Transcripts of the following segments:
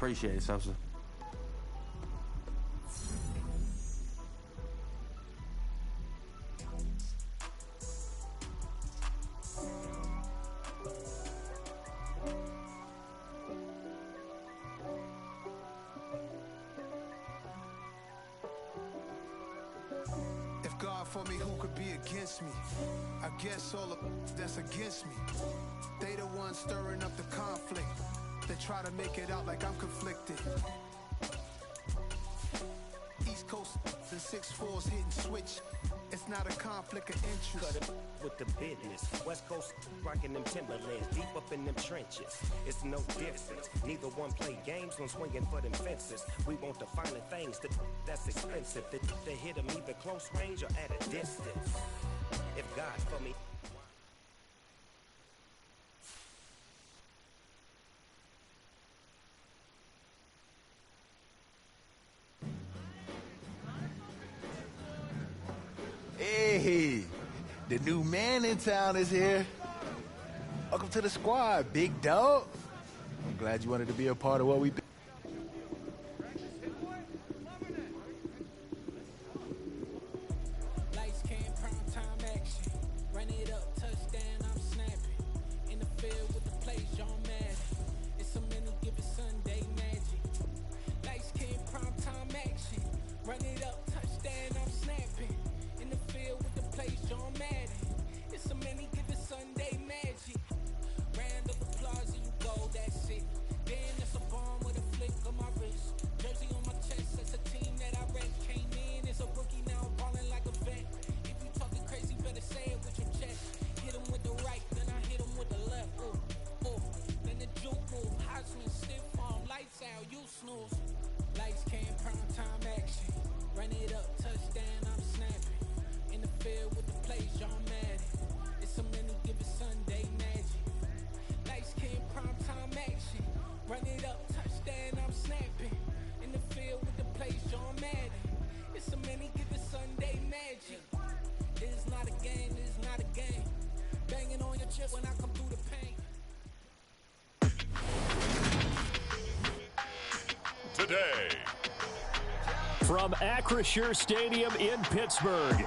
Appreciate it, Sosa. If God for me, who could be against me? I guess all of that's against me. They the ones stirring up the conflict. They try to make it out like I'm conflicted. East Coast and 6'4's hitting switch. It's not a conflict of interest. Cut it with the business. West Coast rocking them Timberlands, deep up in them trenches. It's no difference. Neither one play games when swinging for them fences. We want the finer things that's expensive. They hit them either close range or at a distance. If God for me. Hey, the new man in town is here. Welcome to the squad, big dog. I'm glad you wanted to be a part of what we do. Lights came, prime time action. Run it up, touchdown, I'm snapping. In the field with the plays, John Madden. It's a many given Sunday magic. Lights came, prime time action. Run it up, touchdown, I'm snapping. In the field with the plays, John Madden. It's a many given Sunday magic. Round of applause and you go, that's it. Damn, that's a bomb with a flick of my wrist. Jersey on my chest, that's a team that I rep. Came in as a rookie, now I'm balling like a vet. If you talking crazy, better say it with your chest. Hit him with the right, then I hit him with the left. Ooh, ooh. Then the juke move, Heisman, stiff arm, lights out, you snooze. Lights came, prime time action. Run it up, touchdown, I'm snapping. In the field with the plays, John Madden. It's a many given Sunday magic. Lights came, prime time action. Run it up, touchdown, I'm snapping. In the field with the plays, John Madden. It's a many given Sunday magic. It is not a game, it is not a game. Banging on your chest when I come through the paint. Today, from Acrisure Stadium in Pittsburgh,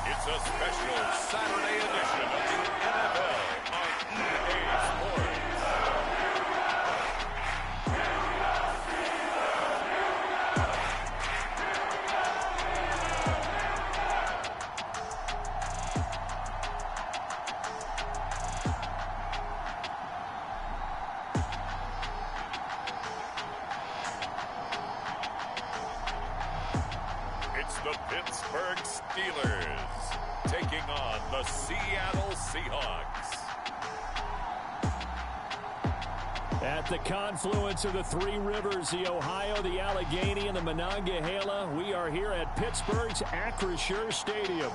it's a special Saturday edition of the NFL on EA Sports. It's the Pittsburgh Steelers taking on the Seattle Seahawks. at the confluence of the three rivers, the Ohio, the Allegheny, and the Monongahela. We are here at Pittsburgh's Acrisure Stadium.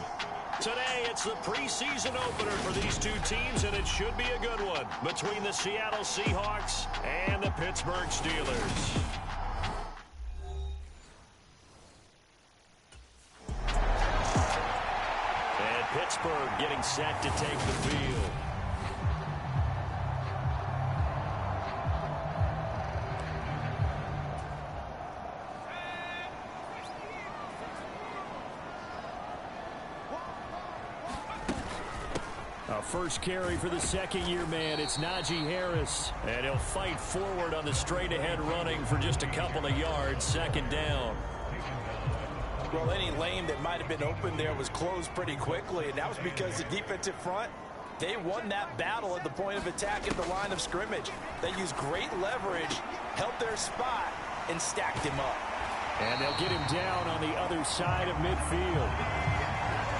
Today, it's the preseason opener for these two teams, and it should be a good one between the Seattle Seahawks and the Pittsburgh Steelers. Pittsburgh getting set to take the field. First carry for the second-year man. It's Najee Harris, and he'll fight forward on the straight-ahead running for just a couple of yards. Second down. Well, any lane that might have been open there was closed pretty quickly, and that was because the defensive front, they won that battle at the point of attack at the line of scrimmage. They used great leverage, held their spot, and stacked him up. And they'll get him down on the other side of midfield.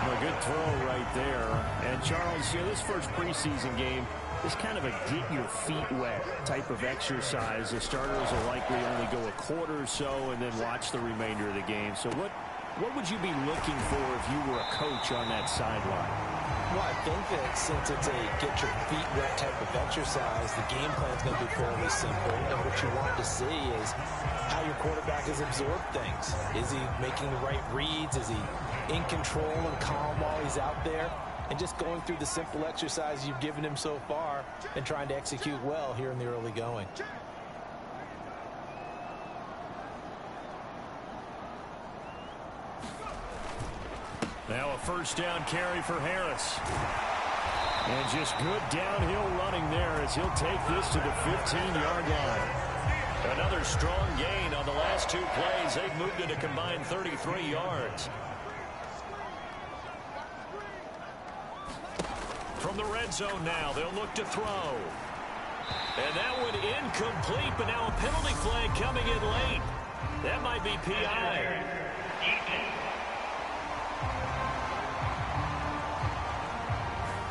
A good throw right there. And, Charles, this first preseason game is kind of a get-your-feet-wet type of exercise. The starters will likely only go a quarter or so and then watch the remainder of the game. So what would you be looking for if you were a coach on that sideline? Well, I think that since it's a get-your-feet-wet type of exercise, the game plan is going to be fairly simple. And what you want to see is how your quarterback has absorbed things. Is he making the right reads? Is he in control and calm while he's out there? and just going through the simple exercise you've given him so far and trying to execute well here in the early going. Now a first down carry for Harris. And just good downhill running there as he'll take this to the 15-yard line. Another strong gain on the last two plays. They've moved it a combined 33 yards. From the red zone now, they'll look to throw. And that one incomplete, but now a penalty flag coming in late. That might be PI.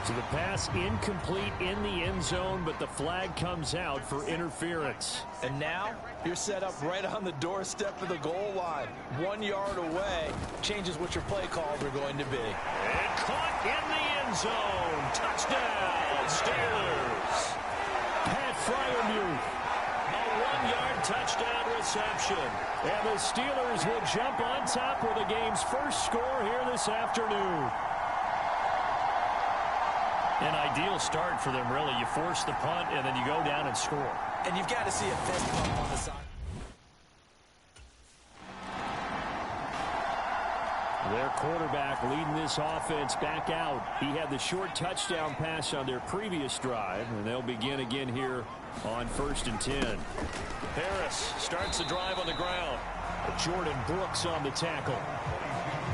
So the pass incomplete in the end zone, but the flag comes out for interference. And now you're set up right on the doorstep of the goal line. 1 yard away changes what your play calls are going to be. And caught in the end zone. Touchdown, Steelers. Pat Fryermuth. A 1-yard touchdown reception. And the Steelers will jump on top with the game's first score here this afternoon. An ideal start for them, really. You force the punt, and then you go down and score. And you've got to see a fist pump on the side. Their quarterback leading this offense back out. He had the short touchdown pass on their previous drive, and they'll begin again here on 1st and 10. Harris starts the drive on the ground. Jordan Brooks on the tackle.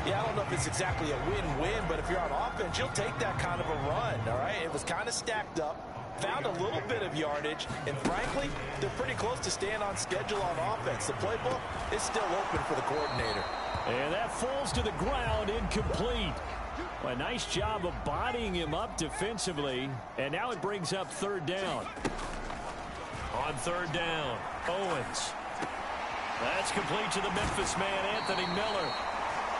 Yeah, I don't know if it's exactly a win-win, but if you're on offense, you'll take that kind of a run, all right? It was kind of stacked up, found a little bit of yardage, and frankly, they're pretty close to staying on schedule on offense. The playbook is still open for the coordinator. And that falls to the ground, incomplete. Well, a nice job of bodying him up defensively, and now it brings up 3rd down. On 3rd down, Owens. That's complete to the Memphis man, Anthony Miller.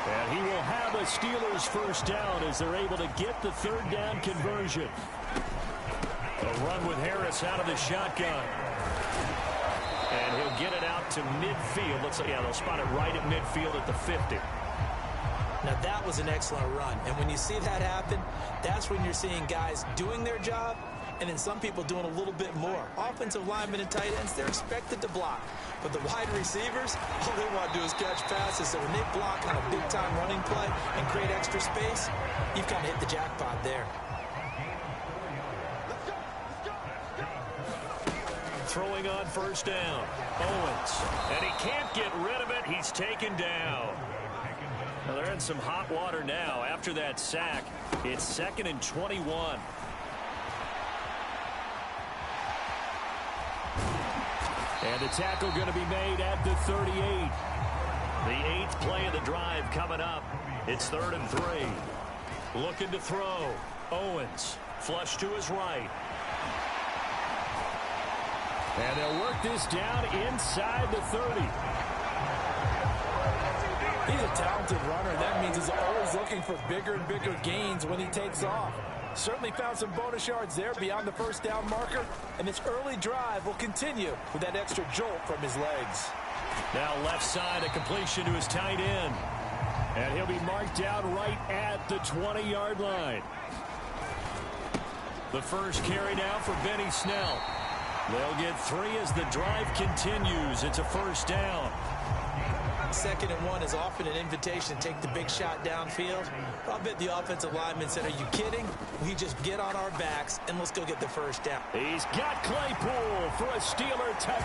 And he will have a Steelers first down as they're able to get the 3rd down conversion. A run with Harris out of the shotgun. And he'll get it out to midfield. Looks like, yeah, they'll spot it right at midfield at the 50. Now, that was an excellent run. And when you see that happen, that's when you're seeing guys doing their job and then some people doing a little bit more. Offensive linemen and tight ends, they're expected to block. But the wide receivers, all they want to do is catch passes. So when they block on a big-time running play and create extra space, you've kind of hit the jackpot there. Throwing on 1st down, Owens. And he can't get rid of it. He's taken down. Well, they're in some hot water now. After that sack, it's 2nd and 21. And the tackle going to be made at the 38. The 8th play of the drive coming up. It's 3rd and 3. Looking to throw. Owens. Flush to his right. And they'll work this down inside the 30. He's a talented runner. That means he's always looking for bigger and bigger gains when he takes off. Certainly found some bonus yards there beyond the 1st down marker. And this early drive will continue with that extra jolt from his legs. Now left side, a completion to his tight end. And he'll be marked out right at the 20-yard line. The first carry now for Benny Snell. They'll get 3 as the drive continues. It's a 1st down. 2nd and 1 is often an invitation to take the big shot downfield. I'll bet the offensive lineman said, are you kidding? We just get on our backs and let's go get the 1st down. He's got Claypool for a Steeler touchdown.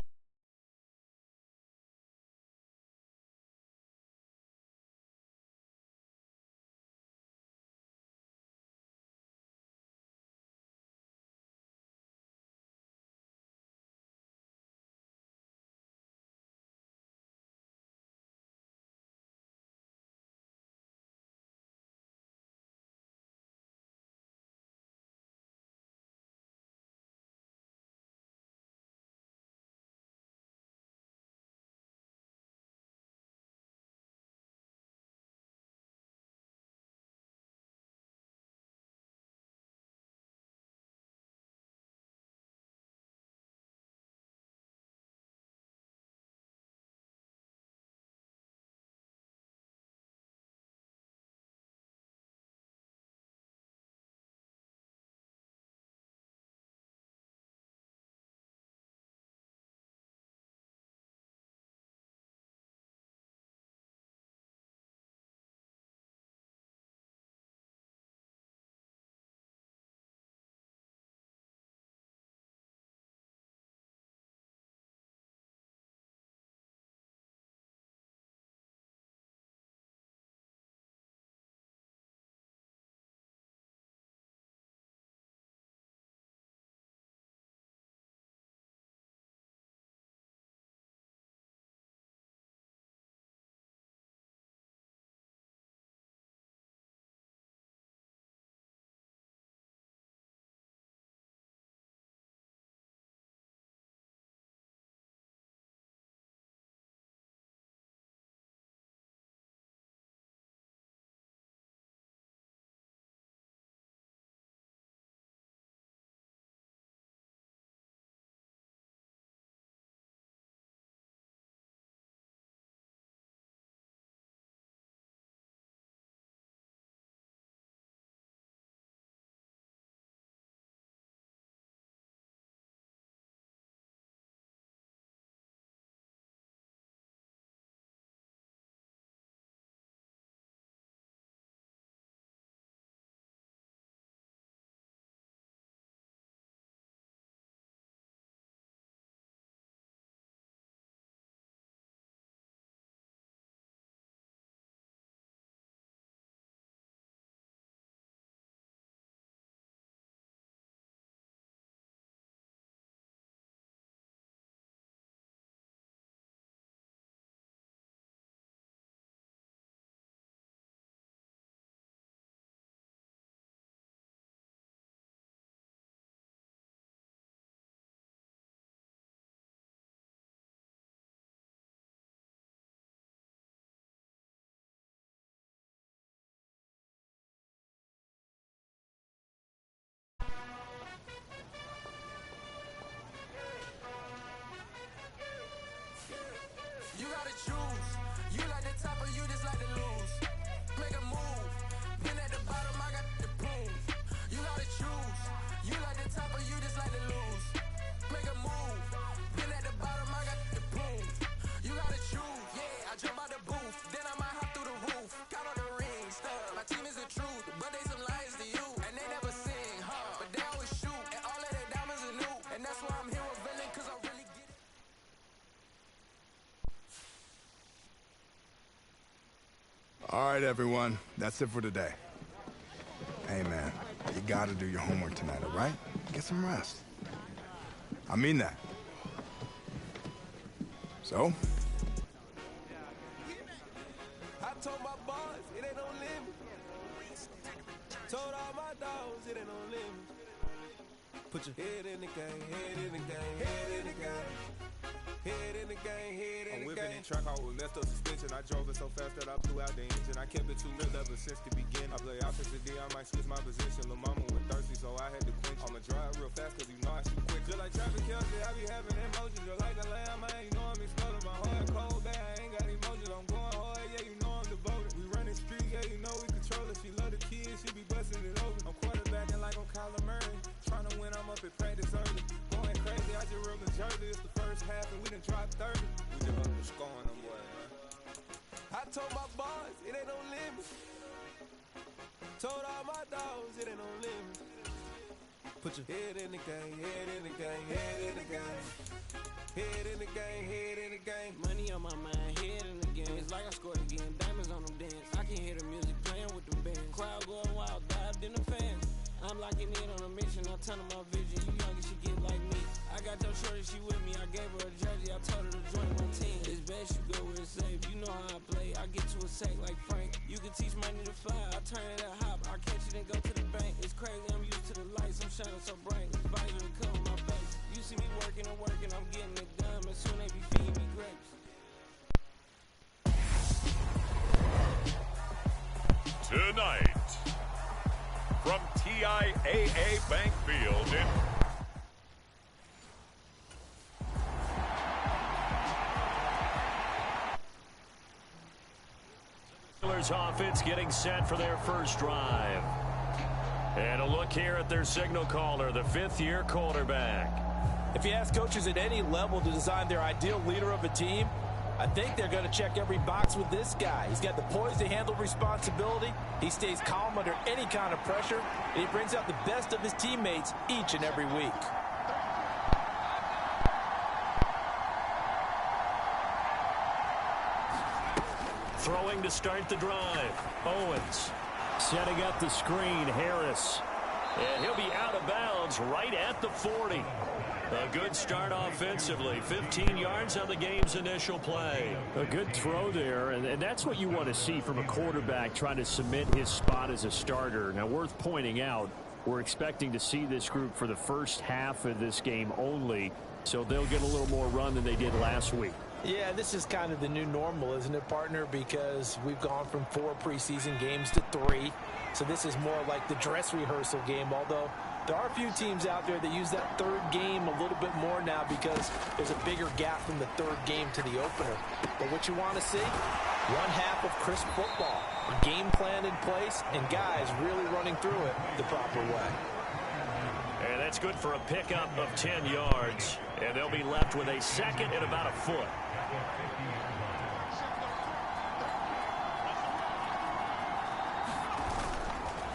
All right, everyone. That's it for today. Hey, man, you gotta do your homework tonight, all right? Get some rest. I mean that. So? I told my boys, it ain't no limit. Told all my dogs, it ain't no limit. Put your head in the game, head in the game, head in the game. Head in the game, head in the game. I'm whipping in track, I was messed up suspension. I drove it so fast that I blew out the engine. I kept it too lit ever since the beginning. I play offensive D, I might switch my position. Lil' mama went thirsty, so I had to quench. I'ma drive real fast, cause you know I shoot quick. Just like traffic Kelsey, I be having emotions. Just like a lamb, man, you know I'm exploding. My heart cold, bad, I ain't got emotions. I'm going hard, yeah, you know I'm devoted. We running streets, yeah, you know we control it. She love the kids, she be busting it open. I'm quarterbacking like I'm Kyler Murray. Trying to win, I'm up at practice early. Going crazy, I just real the jersey. It's the first half and we done dropped 30. We just up and scoring them, boy, man. I told my boys, it ain't no limit. Told all my dogs, it ain't no limit. Put your head in the game, head in the game, head in the game. Head in the game, head in the game. Money on my mind, head in the game. It's like I scored again, diamonds on them dance. I can hear the music playing with them bands. Crowd going wild, dived in the fans. I'm locking in on a mission, I tell her my vision. You young and she get like me. I got your shorty, she with me. I gave her a jersey, I told her to join my team. It's best you go where it's safe. You know how I play. I get to a sack like Frank. You can teach money to fly. I turn it up hop. I catch it and go to the bank. It's crazy, I'm used to the lights. I'm shining so bright. This visor to cover my face. You see me working and working. I'm getting it done. But soon they be feeding me grapes. Tonight, from TIAA Bank Field in Steelers offense getting set for their first drive. And a look here at their signal caller, the fifth-year quarterback. If you ask coaches at any level to design their ideal leader of a team, I think they're going to check every box with this guy. He's got the poise to handle responsibility. He stays calm under any kind of pressure, and he brings out the best of his teammates each and every week. Throwing to start the drive. Owens setting up the screen. Harris. And he'll be out of bounds right at the 40. A good start offensively. 15 yards on the game's initial play. A good throw there, and that's what you want to see from a quarterback trying to cement his spot as a starter. Now, worth pointing out, we're expecting to see this group for the first half of this game only, so they'll get a little more run than they did last week. Yeah, this is kind of the new normal, isn't it, partner? Because we've gone from 4 preseason games to 3. So this is more like the dress rehearsal game, although there are a few teams out there that use that third game a little bit more now because there's a bigger gap from the third game to the opener. But what you want to see? One half of crisp football, a game plan in place, and guys really running through it the proper way. And that's good for a pickup of 10 yards. And they'll be left with a second and about a foot.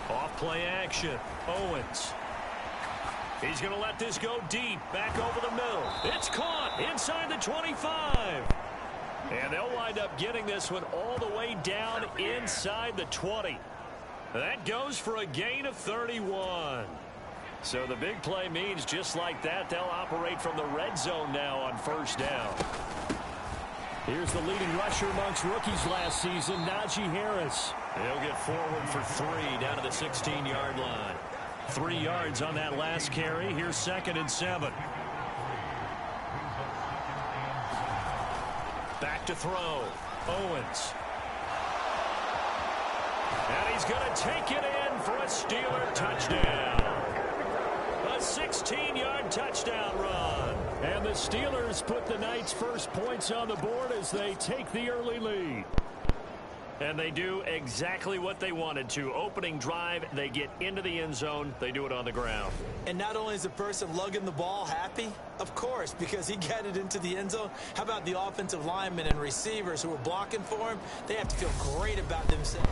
Off play action. Owens. He's going to let this go deep. Back over the middle. It's caught inside the 25. And they'll wind up getting this one all the way down inside the 20. That goes for a gain of 31. So the big play means just like that, they'll operate from the red zone now on first down. Here's the leading rusher amongst rookies last season, Najee Harris. He'll get forward for 3 down to the 16-yard line. 3 yards on that last carry. Here's 2nd and 7. Back to throw. Owens. And he's going to take it in for a Steeler touchdown. A 16-yard touchdown run. And the Steelers put the night's first points on the board as they take the early lead. And they do exactly what they wanted to. Opening drive, they get into the end zone. They do it on the ground. And not only is the person lugging the ball happy, of course, because he got it into the end zone. How about the offensive linemen and receivers who are blocking for him? They have to feel great about themselves.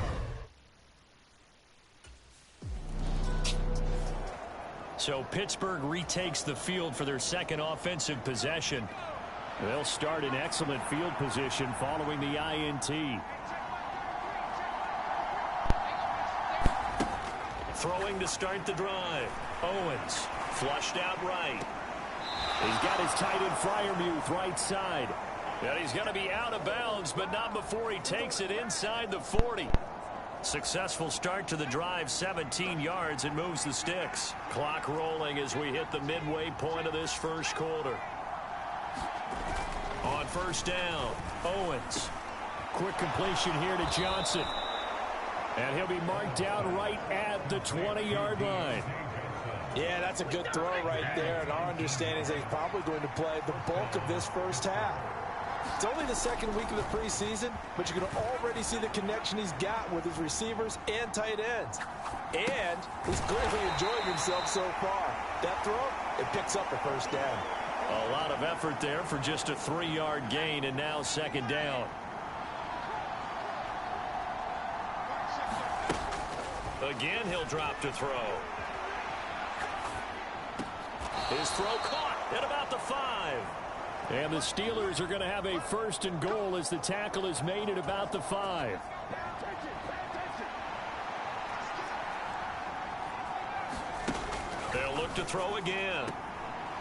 So Pittsburgh retakes the field for their second offensive possession. They'll start in excellent field position following the INT. Throwing to start the drive. Owens flushed out right. He's got his tight end Freiermuth right side. And he's going to be out of bounds, but not before he takes it inside the 40. Successful start to the drive, 17 yards, and moves the sticks. Clock rolling as we hit the midway point of this first quarter. On first down, Owens. Quick completion here to Johnson. And he'll be marked down right at the 20-yard line. Yeah, that's a good throw right there, and our understanding is that he's probably going to play the bulk of this first half. It's only the second week of the preseason, but you can already see the connection he's got with his receivers and tight ends. And he's clearly enjoying himself so far. That throw, it picks up a first down. A lot of effort there for just a 3-yard gain, and now second down. Again, he'll drop to throw. His throw caught at about the 5. And the Steelers are going to have a first and goal as the tackle is made at about the 5. They'll look to throw again.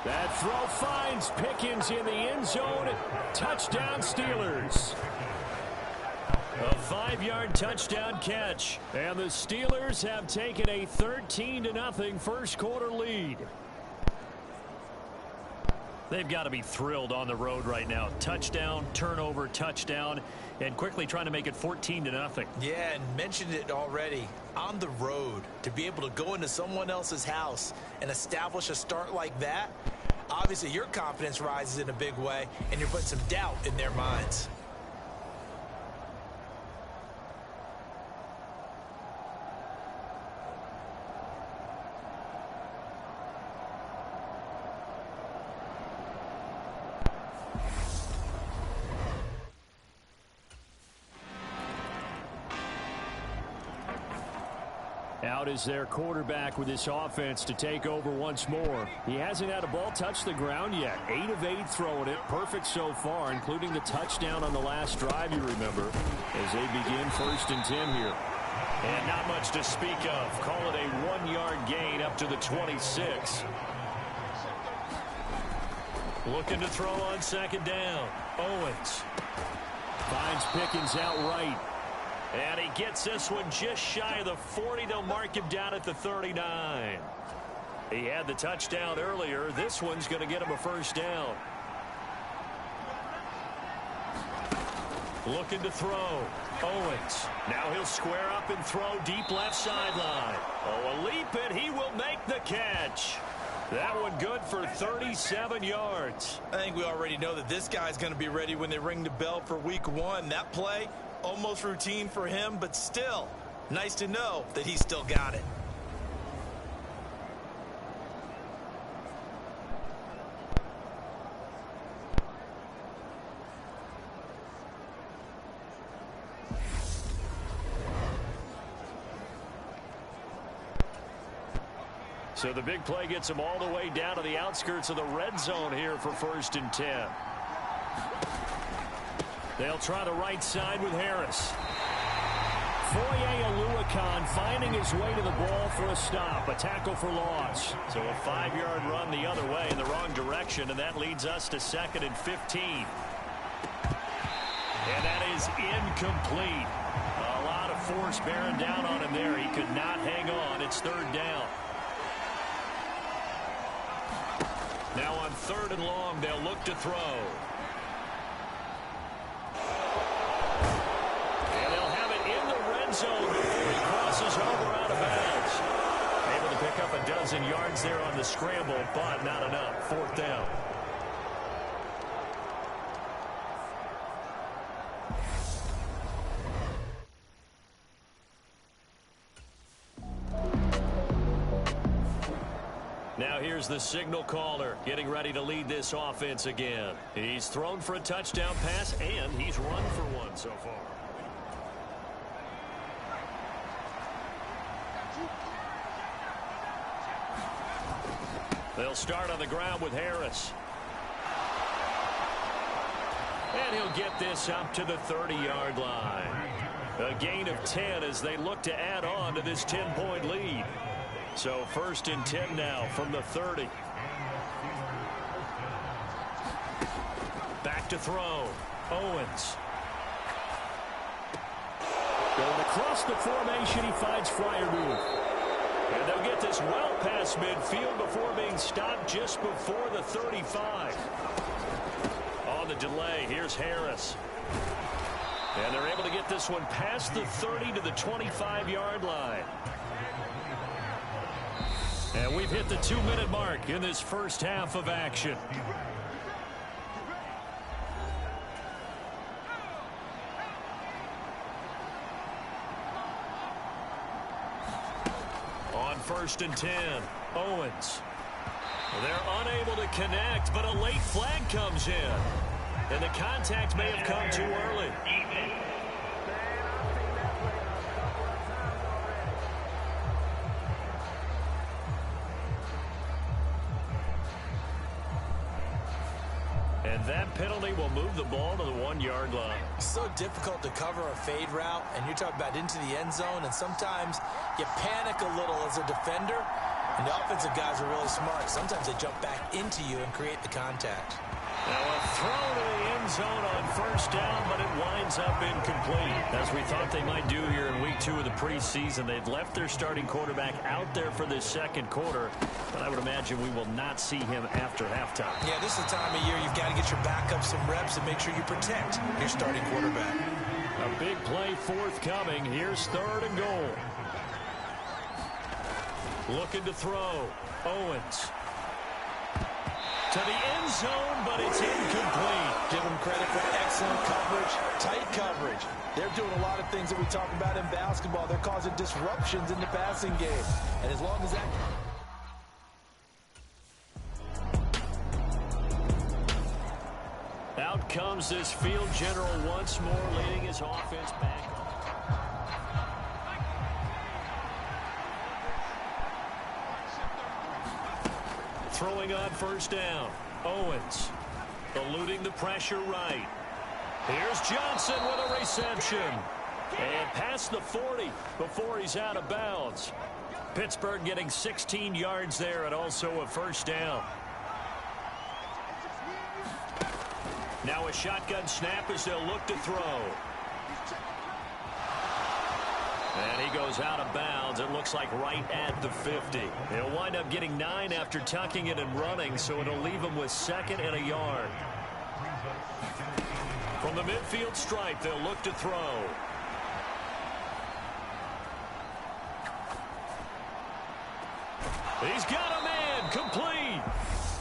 That throw finds Pickens in the end zone. Touchdown, Steelers. A 5-yard touchdown catch. And the Steelers have taken a 13-0 first quarter lead. They've got to be thrilled on the road right now. Touchdown, turnover, touchdown, and quickly trying to make it 14-0. Yeah, and mentioned it already. On the road, to be able to go into someone else's house and establish a start like that, obviously your confidence rises in a big way, and you're putting some doubt in their minds. Out is their quarterback with this offense to take over once more. He hasn't had a ball touch the ground yet. 8 of 8 throwing it. Perfect so far, including the touchdown on the last drive, you remember, as they begin 1st and 10 here. And not much to speak of. Call it a 1-yard gain up to the 26. Looking to throw on second down. Owens finds Pickens out right. And he gets this one just shy of the 40. They'll mark him down at the 39. He had the touchdown earlier. This one's going to get him a first down. Looking to throw. Owens. Now he'll square up and throw deep left sideline. Oh, a leap, and he will make the catch. That one good for 37 yards. I think we already know that this guy's going to be ready when they ring the bell for week 1. That play, almost routine for him, but still nice to know that he's still got it. So the big play gets him all the way down to the outskirts of the red zone here for 1st and 10. They'll try the right side with Harris. Foye Oluokun finding his way to the ball for a stop. A tackle for loss. So a 5-yard run the other way in the wrong direction, and that leads us to 2nd and 15. And that is incomplete. A lot of force bearing down on him there. He could not hang on. It's 3rd down. Now on 3rd and long, they'll look to throw. And they'll have it in the red zone before he crosses over out of bounds. Able to pick up a dozen yards there on the scramble, but not enough. 4th down. Now here's the signal caller getting ready to lead this offense again. He's thrown for a touchdown pass, and he's run for one so far. They'll start on the ground with Harris. And he'll get this up to the 30-yard line. A gain of 10 as they look to add on to this 10-point lead. So 1st and 10 now from the 30. Back to throw. Owens. Going across the formation, he finds Freiermuth. And they'll get this well past midfield before being stopped just before the 35. On the delay, here's Harris. And they're able to get this one past the 30 to the 25-yard line. And we've hit the 2-minute mark in this first half of action. On 1st and 10, Owens. They're unable to connect, but a late flag comes in. And the contact may have come too early. And that penalty will move the ball to the 1-yard line. So difficult to cover a fade route, and you're talking about into the end zone, and sometimes you panic a little as a defender, and the offensive guys are really smart. Sometimes they jump back into you and create the contact. Now a throw to the end zone on 1st down, but it winds up incomplete. As we thought they might do here in week 2 of the preseason, they've left their starting quarterback out there for this 2nd quarter, but I would imagine we will not see him after halftime. Yeah, this is the time of year you've got to get your backup some reps and make sure you protect your starting quarterback. A big play forthcoming. Here's 3rd and goal. Looking to throw. Owens. To the end zone, but it's incomplete. Give them credit for excellent coverage, tight coverage. They're doing a lot of things that we talk about in basketball. They're causing disruptions in the passing game. And as long as that... Out comes this field general once more, leading his offense back. Throwing on 1st down. Owens eluding the pressure right. Here's Johnson with a reception. And past the 40 before he's out of bounds. Pittsburgh getting 16 yards there and also a 1st down. Now a shotgun snap as they'll look to throw. And he goes out of bounds. It looks like right at the 50. He'll wind up getting 9 after tucking it and running, so it'll leave him with 2nd and a yard. From the midfield stripe, they'll look to throw. He's got a man, complete.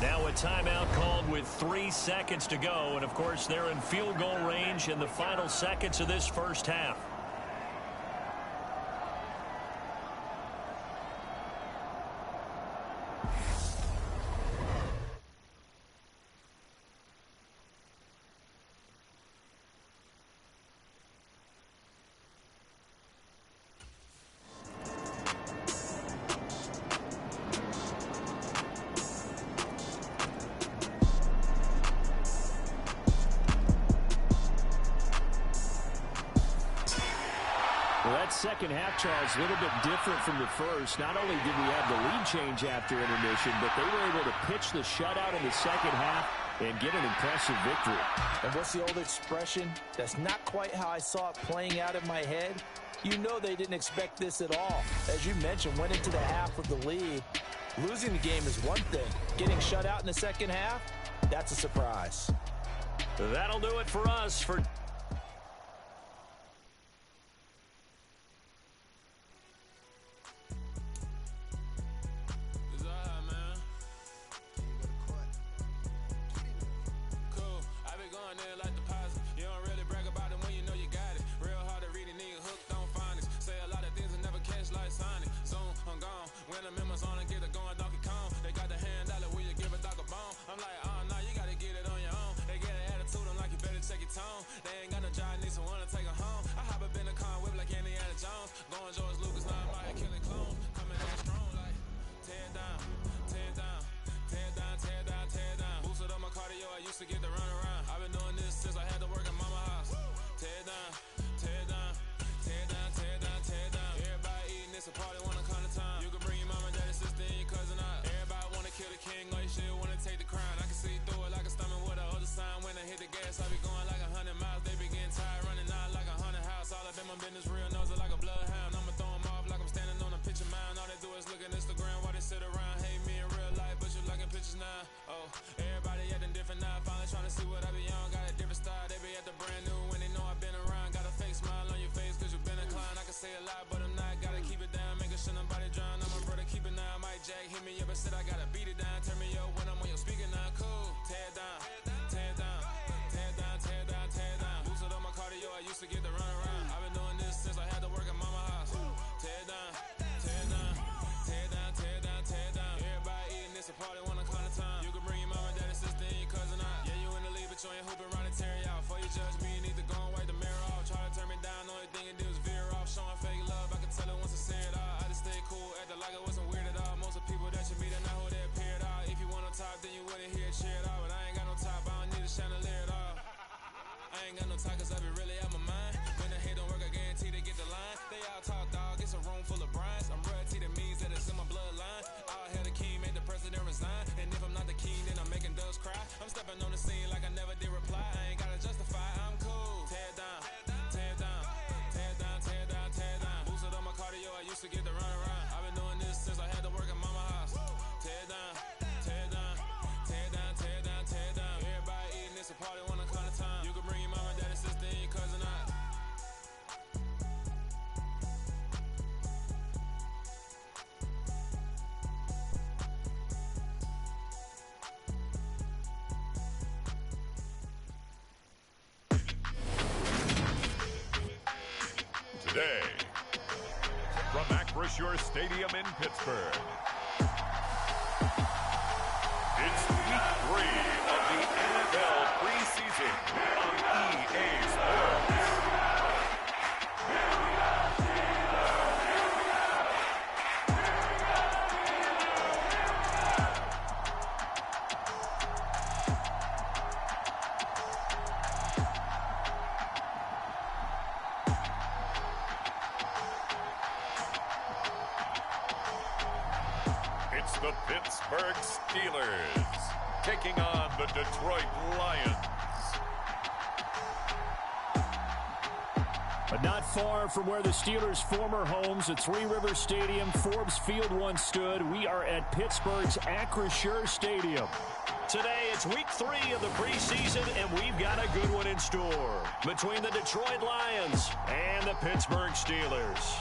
Now a timeout called with 3 seconds to go, and of course they're in field goal range in the final seconds of this first half. Second half, Charles, a little bit different from the first. Not only did we have the lead change after intermission, but they were able to pitch the shutout in the second half and get an impressive victory. And what's the old expression? That's not quite how I saw it playing out in my head. You know they didn't expect this at all. As you mentioned, went into the half with the lead. Losing the game is one thing. Getting shut out in the second half, that's a surprise. That'll do it for us for... To get the run around. I've been doing this since like king, oh, you shit wanna take the crown. I can see through it like a stomach with a other sign. When I hit the gas, I be going like 100 miles. They be getting tired, running out like a haunted house. All up in my business, real nose it like a bloodhound. I'ma throw 'em off like I'm standing on a picture mound. All they do is look at Instagram while they sit around. Hate me in real life, but you liking pictures now. Oh, everybody acting different now. Finally trying to see what I be on. Got a different style, they be at the brand new when they know I've been around. Got a fake smile on your face cause you been inclined. I can say a lot, but I'm not. Gotta keep it down, making sure nobody drown. I'm a brother, keep it now. Mike Jack hit me up and said I gotta beat it down. Turn me up when I'm on your speaker now. Cool, tear it down, tear it down, tear it down, tear it down, tear it down. Lose it on my cardio, I used to get the run around. I've been doing this since I had to work at mama house. Tear it down, tear it down, tear it down, tear it down, tear it down. Everybody eating this a party one o'clock of time. You can bring your mama, daddy, sister, and your cousin out. Yeah, you in the league, but you ain't hooping around and tear you out. Before you judge me, you need to go and wipe the mirror off. Try to turn me down, only thing you do is veer off. Showing fake love, I can tell it once I say it all. I just stay cool, acting like it wasn't weird at all. Most of the people that you meet are not who they appear at all. If you want on top, then you wouldn't hear it cheer at all. But I ain't got no top, I don't need a chandelier at all. I ain't got no time cause I be really out my mind. When the hate don't work, I guarantee they get the line. They all talk dog, it's a room full of brinds. I'm royalty, that means that it's in my bloodline. All hail the king, make the president resign. And if I'm not the king, then I'm making doves cry. I'm stepping on the scene like I never did reply. I ain't gotta justify, I'm cool. Tear it down, tear it down, tear it down, tear it down, tear it down. Boosted on my cardio, I used to get the run around. I've been doing this since I had to work at mama house. Tear it down, tear it down, tear it down, tear it down, tear it down. Everybody eating this a party one o'clock of time. You can bring your mama, daddy, sister, and your cousin out. Today, from Acrisure Stadium in Pittsburgh, it's week 3 of the NFL preseason on EA Sports. It's the Pittsburgh Steelers taking on the Detroit Lions. But not far from where the Steelers' former homes at Three Rivers Stadium, Forbes Field once stood, we are at Pittsburgh's Acrisure Stadium. Today, it's week 3 of the preseason, and we've got a good one in store between the Detroit Lions and the Pittsburgh Steelers.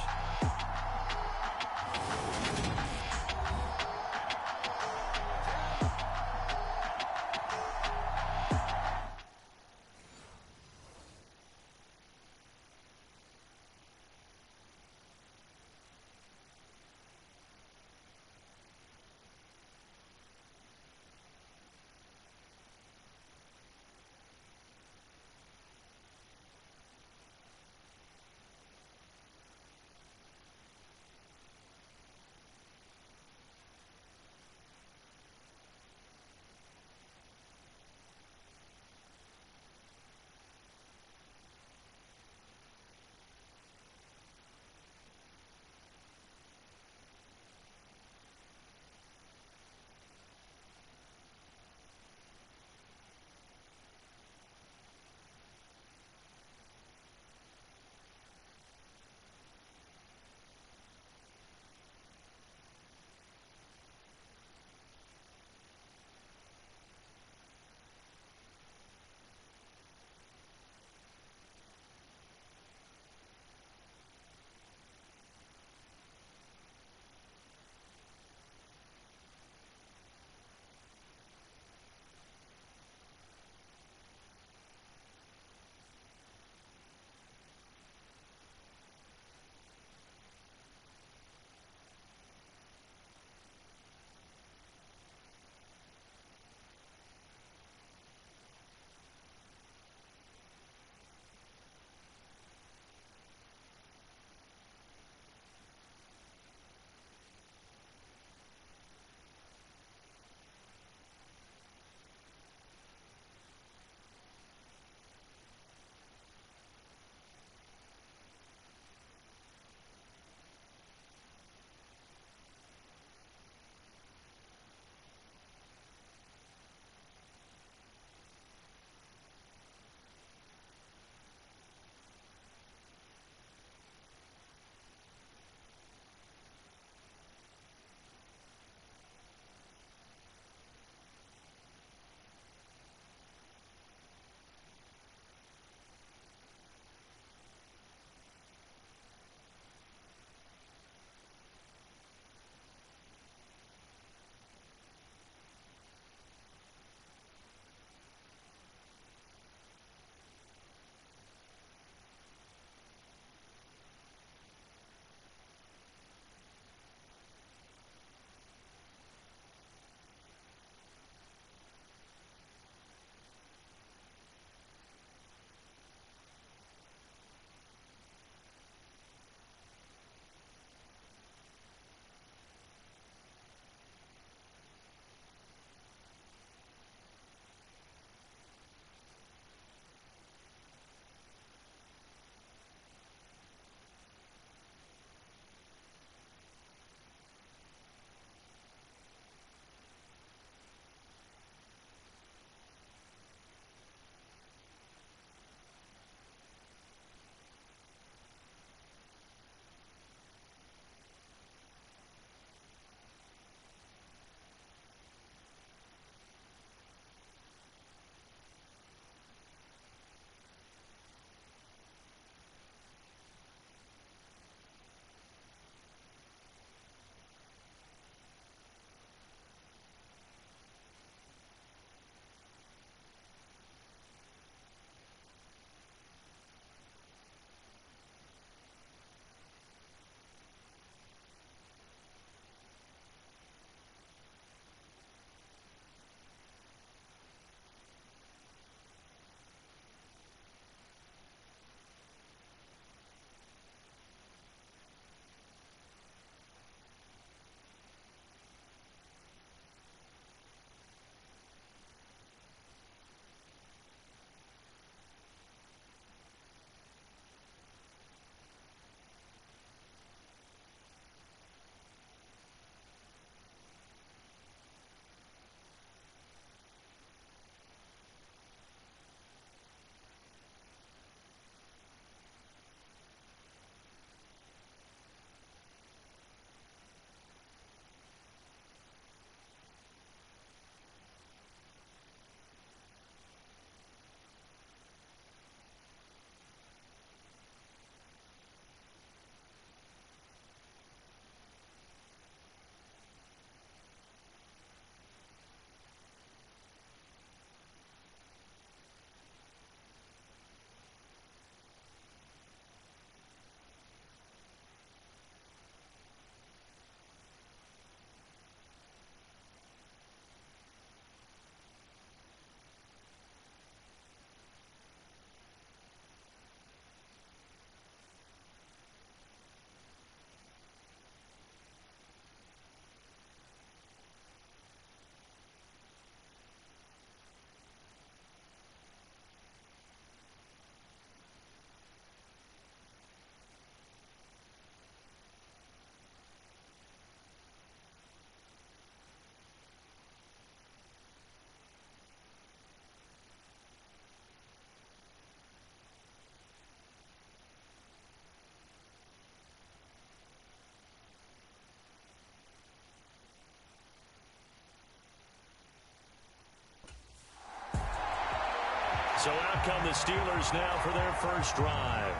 So out come the Steelers now for their first drive.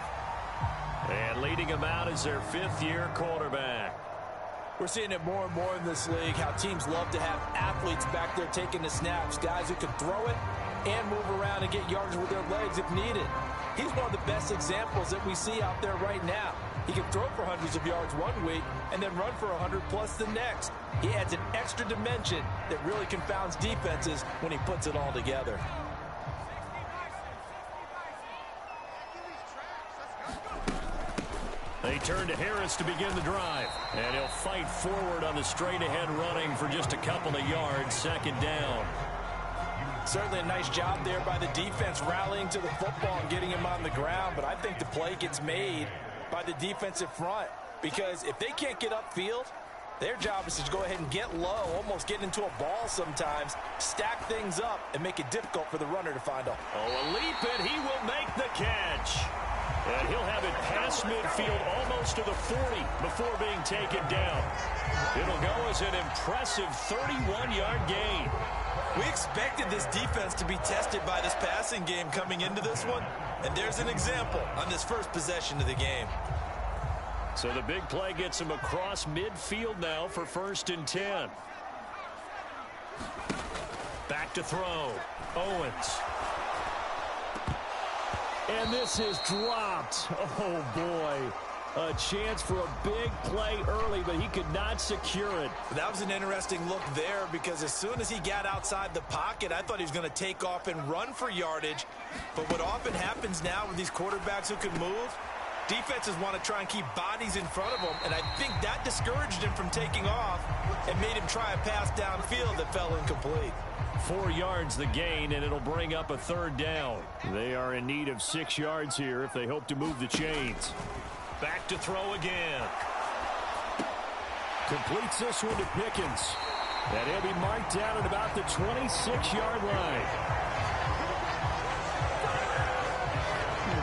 And leading them out is their fifth-year quarterback. We're seeing it more and more in this league, how teams love to have athletes back there taking the snaps, guys who can throw it and move around and get yards with their legs if needed. He's one of the best examples that we see out there right now. He can throw for hundreds of yards one week and then run for 100+ the next. He adds an extra dimension that really confounds defenses when he puts it all together. They turn to Harris to begin the drive. And he'll fight forward on the straight-ahead running for just a couple of yards, second down. Certainly a nice job there by the defense rallying to the football and getting him on the ground. But I think the play gets made by the defensive front, because if they can't get upfield, their job is to go ahead and get low, almost get into a ball sometimes, stack things up, and make it difficult for the runner to find them. Oh, a leap, and he will make the catch. And he'll have it past midfield almost to the 40 before being taken down. It'll go as an impressive 31-yard gain. We expected this defense to be tested by this passing game coming into this one, and there's an example on this first possession of the game. So the big play gets him across midfield now for 1st and 10. Back to throw. Owens. And this is dropped. Oh, boy. A chance for a big play early, but he could not secure it. That was an interesting look there, because as soon as he got outside the pocket, I thought he was going to take off and run for yardage. But what often happens now with these quarterbacks who can move, defenses want to try and keep bodies in front of them, and I think that discouraged him from taking off and made him try a pass downfield that fell incomplete. 4 yards the gain, and it'll bring up a 3rd down. They are in need of 6 yards here if they hope to move the chains. Back to throw again. Completes this one to Pickens. And he'll be marked down at about the 26-yard line.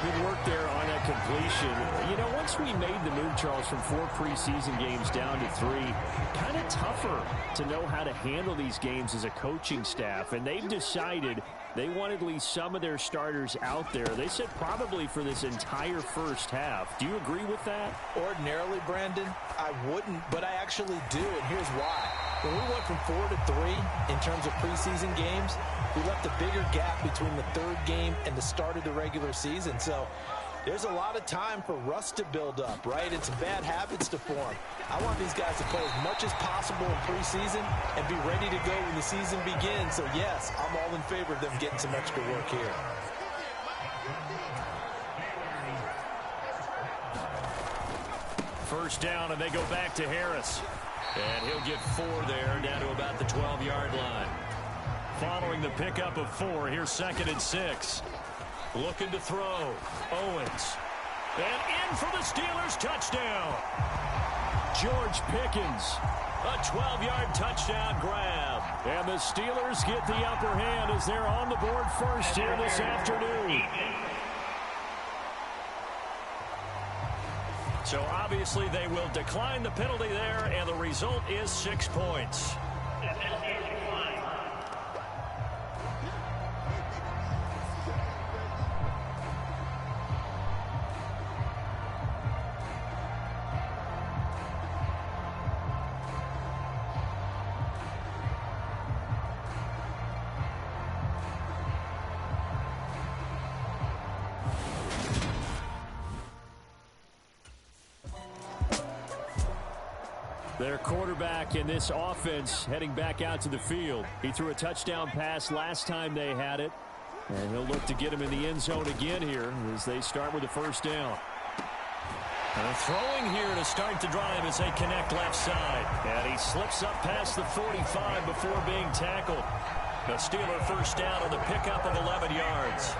Good work there on that completion. You know, once we made the move, Charles, from 4 preseason games down to 3, kind of tougher to know how to handle these games as a coaching staff. And they've decided they want at least some of their starters out there. They said probably for this entire first half. Do you agree with that? Ordinarily, Brandon, I wouldn't, but I actually do, and here's why. When we went from 4 to 3 in terms of preseason games, we left a bigger gap between the 3rd game and the start of the regular season. So there's a lot of time for rust to build up, right? And some bad habits to form. I want these guys to play as much as possible in preseason and be ready to go when the season begins. So, yes, I'm all in favor of them getting some extra work here. First down, and they go back to Harris. And he'll get 4 there, down to about the 12-yard line. Following the pickup of 4, here's 2nd and 6. Looking to throw. Owens. And in for the Steelers, touchdown. George Pickens. A 12-yard touchdown grab. And the Steelers get the upper hand as they're on the board first here this afternoon. So obviously they will decline the penalty there, and the result is 6 points. Their quarterback in this offense heading back out to the field. He threw a touchdown pass last time they had it. And he'll look to get him in the end zone again here as they start with the first down. And throwing here to start the drive as they connect left side. And he slips up past the 45 before being tackled. The Steeler first down on the pickup of 11 yards.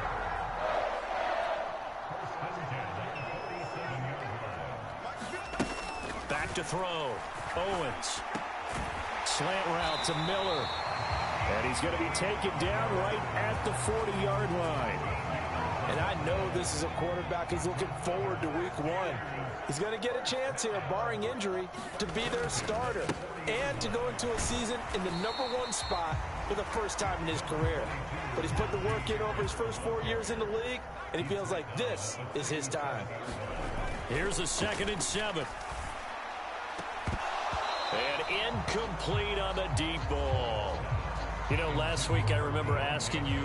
Back to throw. Owens. Slant route to Miller. And he's going to be taken down right at the 40-yard line. And I know this is a quarterback who's looking forward to week 1. He's going to get a chance here, barring injury, to be their starter and to go into a season in the #1 spot for the first time in his career. But he's put the work in over his first 4 years in the league, and he feels like this is his time. Here's a 2nd and 7. And incomplete on the deep ball. You know, last week I remember asking you,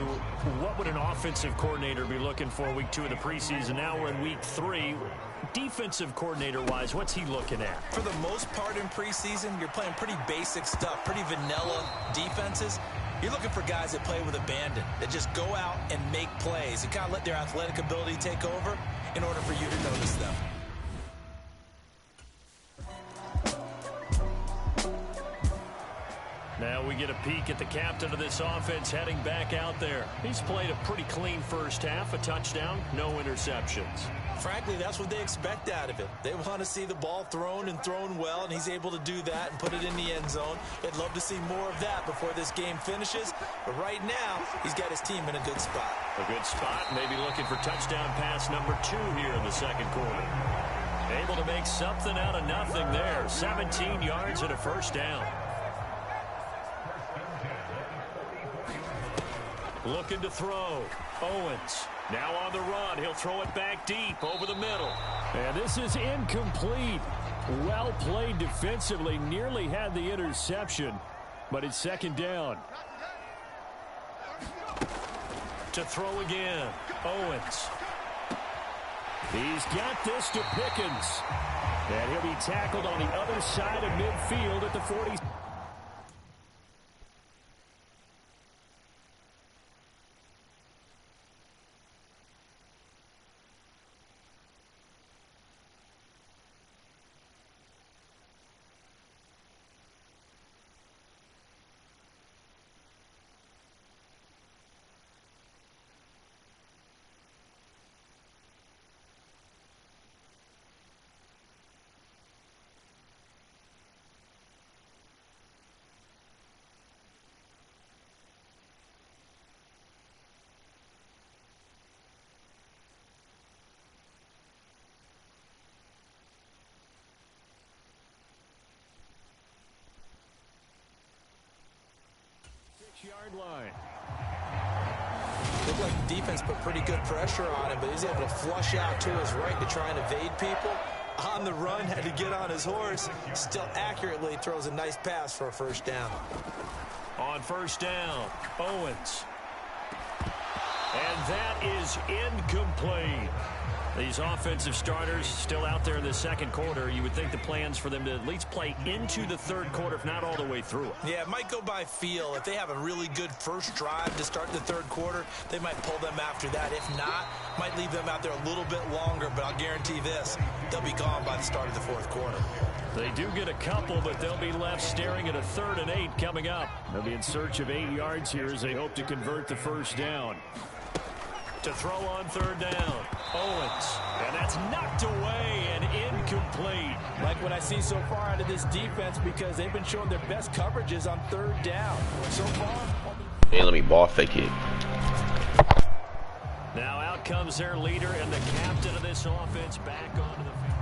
what would an offensive coordinator be looking for week 2 of the preseason? Now we're in week 3. Defensive coordinator-wise, what's he looking at? For the most part in preseason, you're playing pretty basic stuff, pretty vanilla defenses. You're looking for guys that play with abandon, that just go out and make plays and kind of let their athletic ability take over in order for you to notice them. Now we get a peek at the captain of this offense heading back out there. He's played a pretty clean first half, a touchdown, no interceptions. Frankly, that's what they expect out of it. They want to see the ball thrown and thrown well, and he's able to do that and put it in the end zone. They'd love to see more of that before this game finishes. But right now, he's got his team in a good spot. A good spot, maybe looking for touchdown pass number 2 here in the second quarter. Able to make something out of nothing there. 17 yards and a first down. Looking to throw. Owens. Now on the run. He'll throw it back deep over the middle. And this is incomplete. Well played defensively. Nearly had the interception, but it's 2nd down. To throw again. Owens. He's got this to Pickens. And he'll be tackled on the other side of midfield at the 40. Yard line. Looked like the defense put pretty good pressure on him, but he's able to flush out to his right to try and evade people. On the run, had to get on his horse. Still accurately throws a nice pass for a first down. On first down, Owens. And that is incomplete. These offensive starters still out there in the second quarter. You would think the plan's for them to at least play into the third quarter, if not all the way through it. Yeah, it might go by feel. If they have a really good first drive to start the third quarter, they might pull them after that. If not, might leave them out there a little bit longer, but I'll guarantee this, they'll be gone by the start of the fourth quarter. They do get a couple, but they'll be left staring at a 3rd and 8 coming up. They'll be in search of 8 yards here as they hope to convert the first down. To throw on 3rd down, Owens. And that's knocked away and incomplete. Like what I see so far out of this defense, because they've been showing their best coverages on 3rd down. So far. Hey, let me ball fake it. Now out comes their leader and the captain of this offense back onto the field.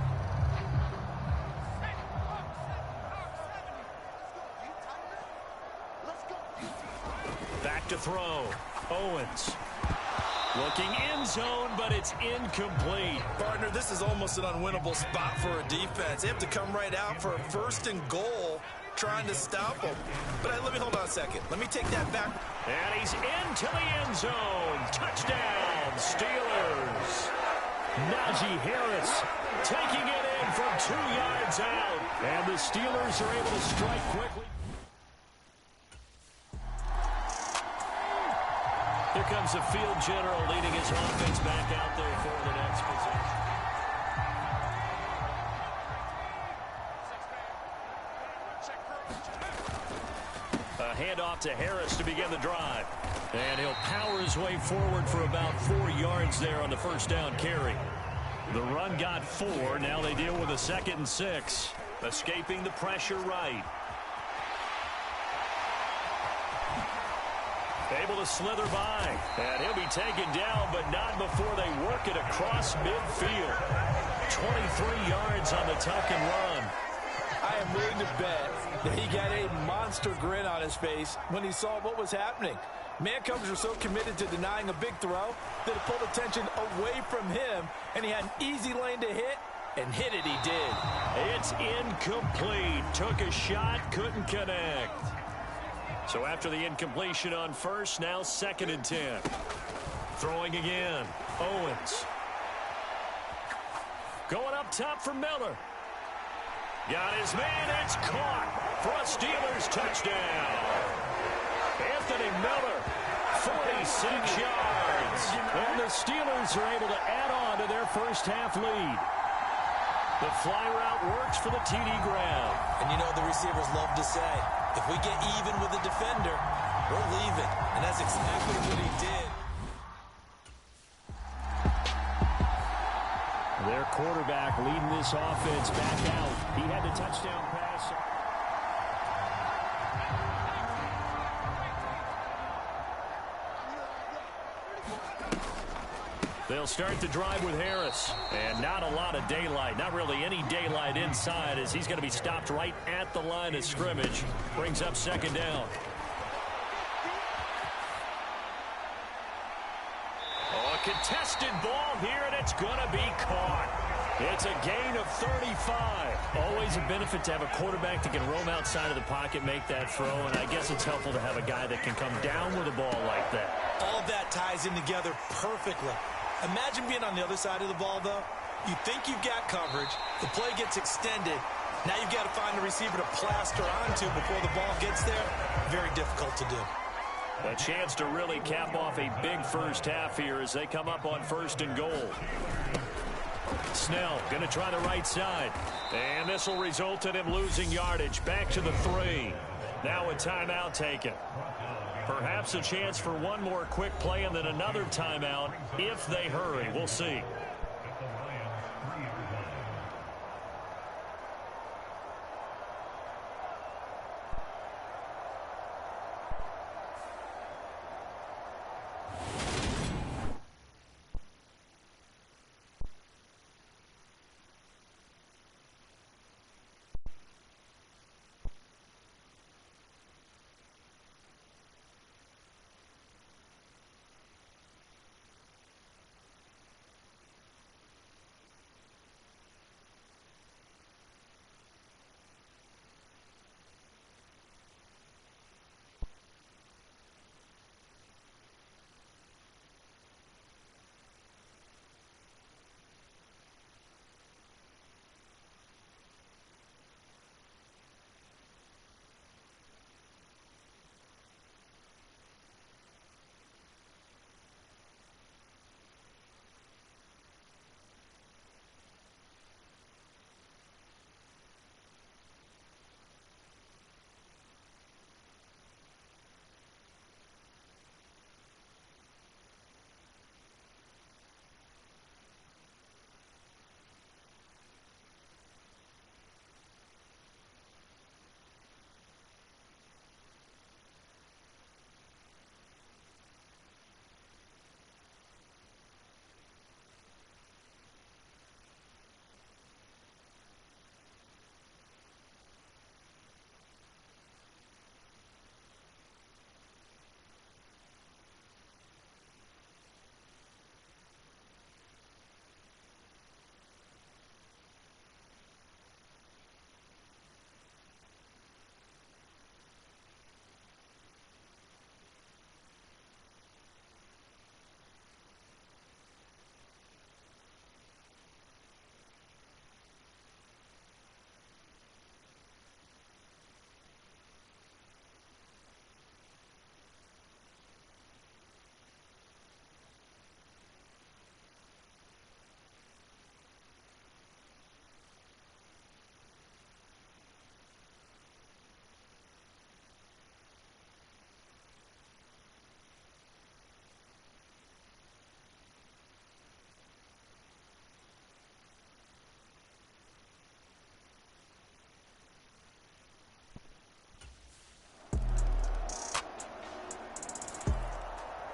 Back to throw. Owens. Looking end zone, but it's incomplete. Partner, this is almost an unwinnable spot for a defense. They have to come right out for a 1st and goal, trying to stop them. But let me hold on a second. Let me take that back. And he's into the end zone. Touchdown, Steelers. Najee Harris taking it in from 2 yards out. And the Steelers are able to strike quickly. Here comes the field general leading his offense back out there for the next possession. A handoff to Harris to begin the drive. And he'll power his way forward for about 4 yards there on the first down carry. The run got 4. Now they deal with a 2nd and 6. Escaping the pressure right. Able to slither by. And he'll be taken down, but not before they work it across midfield. 23 yards on the tuck and run. I I am willing to bet that he got a monster grin on his face when he saw what was happening. Man coverage were so committed to denying a big throw that it pulled attention away from him, and he had an easy lane to hit, and hit it he did. It's incomplete. Took a shot, couldn't connect. So after the incompletion on first, now 2nd and 10. Throwing again. Owens. Going up top for Miller. Got his man. It's caught for a Steelers touchdown. Anthony Miller, 46 yards. And the Steelers are able to add on to their first half lead. The fly route works for the TD ground. And you know the receivers love to say, if we get even with the defender, we're leaving. And that's exactly what he did. Their quarterback leading this offense back out. He had the touchdown pass. They'll start the drive with Harris. And not a lot of daylight. Not really any daylight inside as he's going to be stopped right at the line of scrimmage. Brings up 2nd down. Oh, a contested ball here, and it's going to be caught. It's a gain of 35. Always a benefit to have a quarterback that can roam outside of the pocket, make that throw, and I guess it's helpful to have a guy that can come down with a ball like that. All of that ties in together perfectly. Imagine being on the other side of the ball, though. You think you've got coverage. The play gets extended. Now you've got to find a receiver to plaster onto before the ball gets there. Very difficult to do. A chance to really cap off a big first half here as they come up on 1st and goal. Snell going to try the right side. And this will result in him losing yardage. Back to the 3. Now a timeout taken. Perhaps a chance for one more quick play and then another timeout if they hurry. We'll see.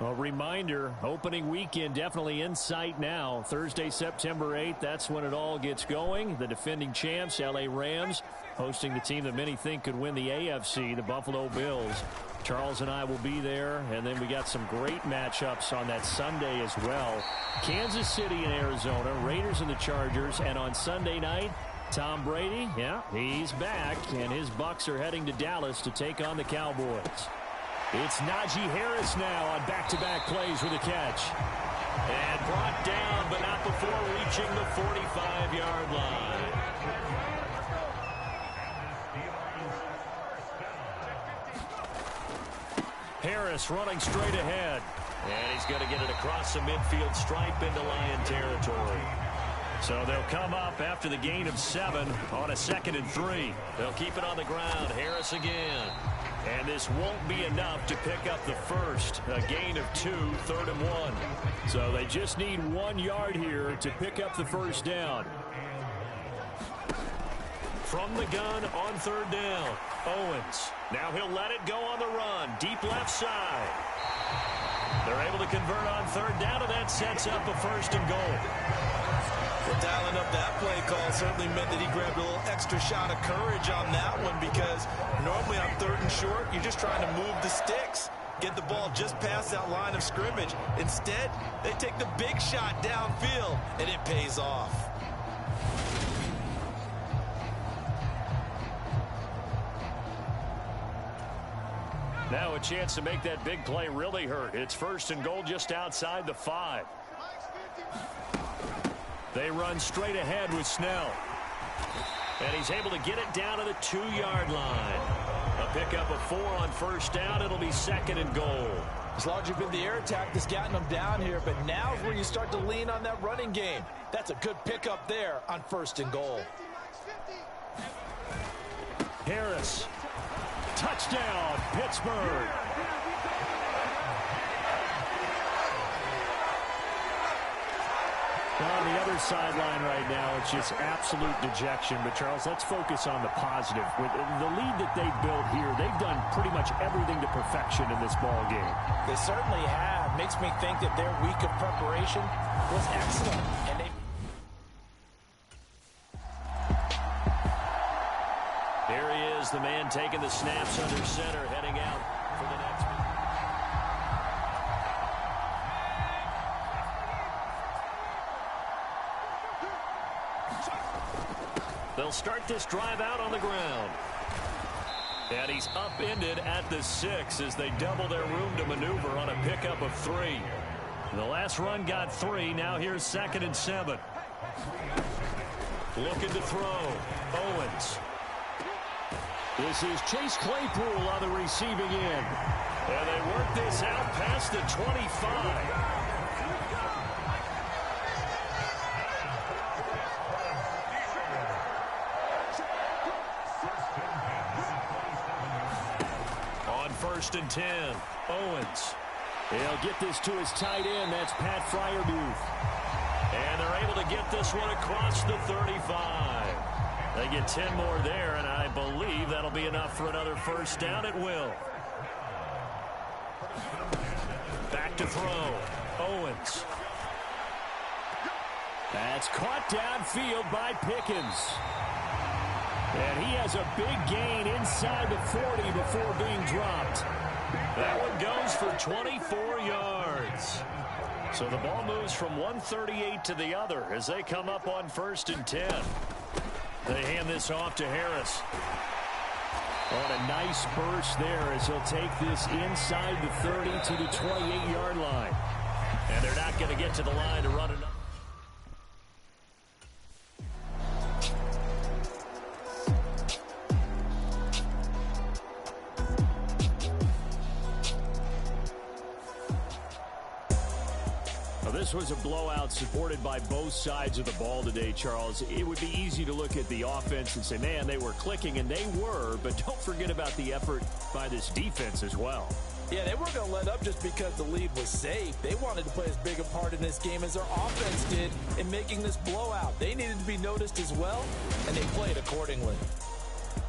A reminder, opening weekend definitely in sight now. Thursday, September 8th, that's when it all gets going. The defending champs, LA Rams, hosting the team that many think could win the AFC, the Buffalo Bills. Charles and I will be there, and then we got some great matchups on that Sunday as well. Kansas City and Arizona, Raiders and the Chargers, and on Sunday night, Tom Brady, yeah, he's back, and his Bucs are heading to Dallas to take on the Cowboys. It's Najee Harris now on back-to-back plays with a catch. And brought down, but not before reaching the 45-yard line. Harris running straight ahead. And he's going to get it across the midfield stripe into Lion territory. So they'll come up after the gain of 7 on a 2nd and 3. They'll keep it on the ground. Harris again. And this won't be enough to pick up the first. A gain of 2, 3rd and 1. So they just need 1 yard here to pick up the first down. From the gun on 3rd down. Owens. Now he'll let it go on the run. Deep left side. They're able to convert on 3rd down, and that sets up a 1st and goal. Well, dialing up that play call certainly meant that he grabbed a little extra shot of courage on that one, because normally on 3rd and short, you're just trying to move the sticks, get the ball just past that line of scrimmage. Instead, they take the big shot downfield, and it pays off. Now a chance to make that big play really hurt. It's 1st and goal just outside the 5. They run straight ahead with Snell. And he's able to get it down to the 2-yard line. A pickup of 4 on 1st down. It'll be 2nd and goal. As long as you've been the air attack that's gotten them down here, but now's where you start to lean on that running game. That's a good pickup there on 1st and goal. Harris. Touchdown, Pittsburgh. On the other sideline right now, it's just absolute dejection. But, Charles, let's focus on the positive. With the lead that they've built here, they've done pretty much everything to perfection in this ball game. They certainly have. Makes me think that their week of preparation was excellent. And Here he is, the man taking the snaps under center, heading out for the next one. They'll start this drive out on the ground. And he's upended at the 6 as they double their room to maneuver on a pickup of 3. The last run got 3. Now here's 2nd and 7. Looking to throw. Owens. This is Chase Claypool on the receiving end. And they work this out past the 25. On 1st and 10, Owens. He'll get this to his tight end. That's Pat Fryermuth. And they're able to get this one across the 35. They get 10 more there, and I believe that'll be enough for another 1st down. It will. Back to throw. Owens. That's caught downfield by Pickens. And he has a big gain inside the 40 before being dropped. That one goes for 24 yards. So the ball moves from 138 to the other as they come up on 1st and 10. They hand this off to Harris. On a nice burst there as he'll take this inside the 30 to the 28-yard line. And they're not going to get to the line to run enough. This was a blowout supported by both sides of the ball today, Charles. It would be easy to look at the offense and say, man, they were clicking, and they were, but don't forget about the effort by this defense as well. Yeah, they weren't going to let up just because the lead was safe. They wanted to play as big a part in this game as their offense did in making this blowout. They needed to be noticed as well, and they played accordingly.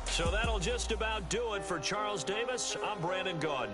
So that'll just about do it for Charles Davis. I'm Brandon Gaudin.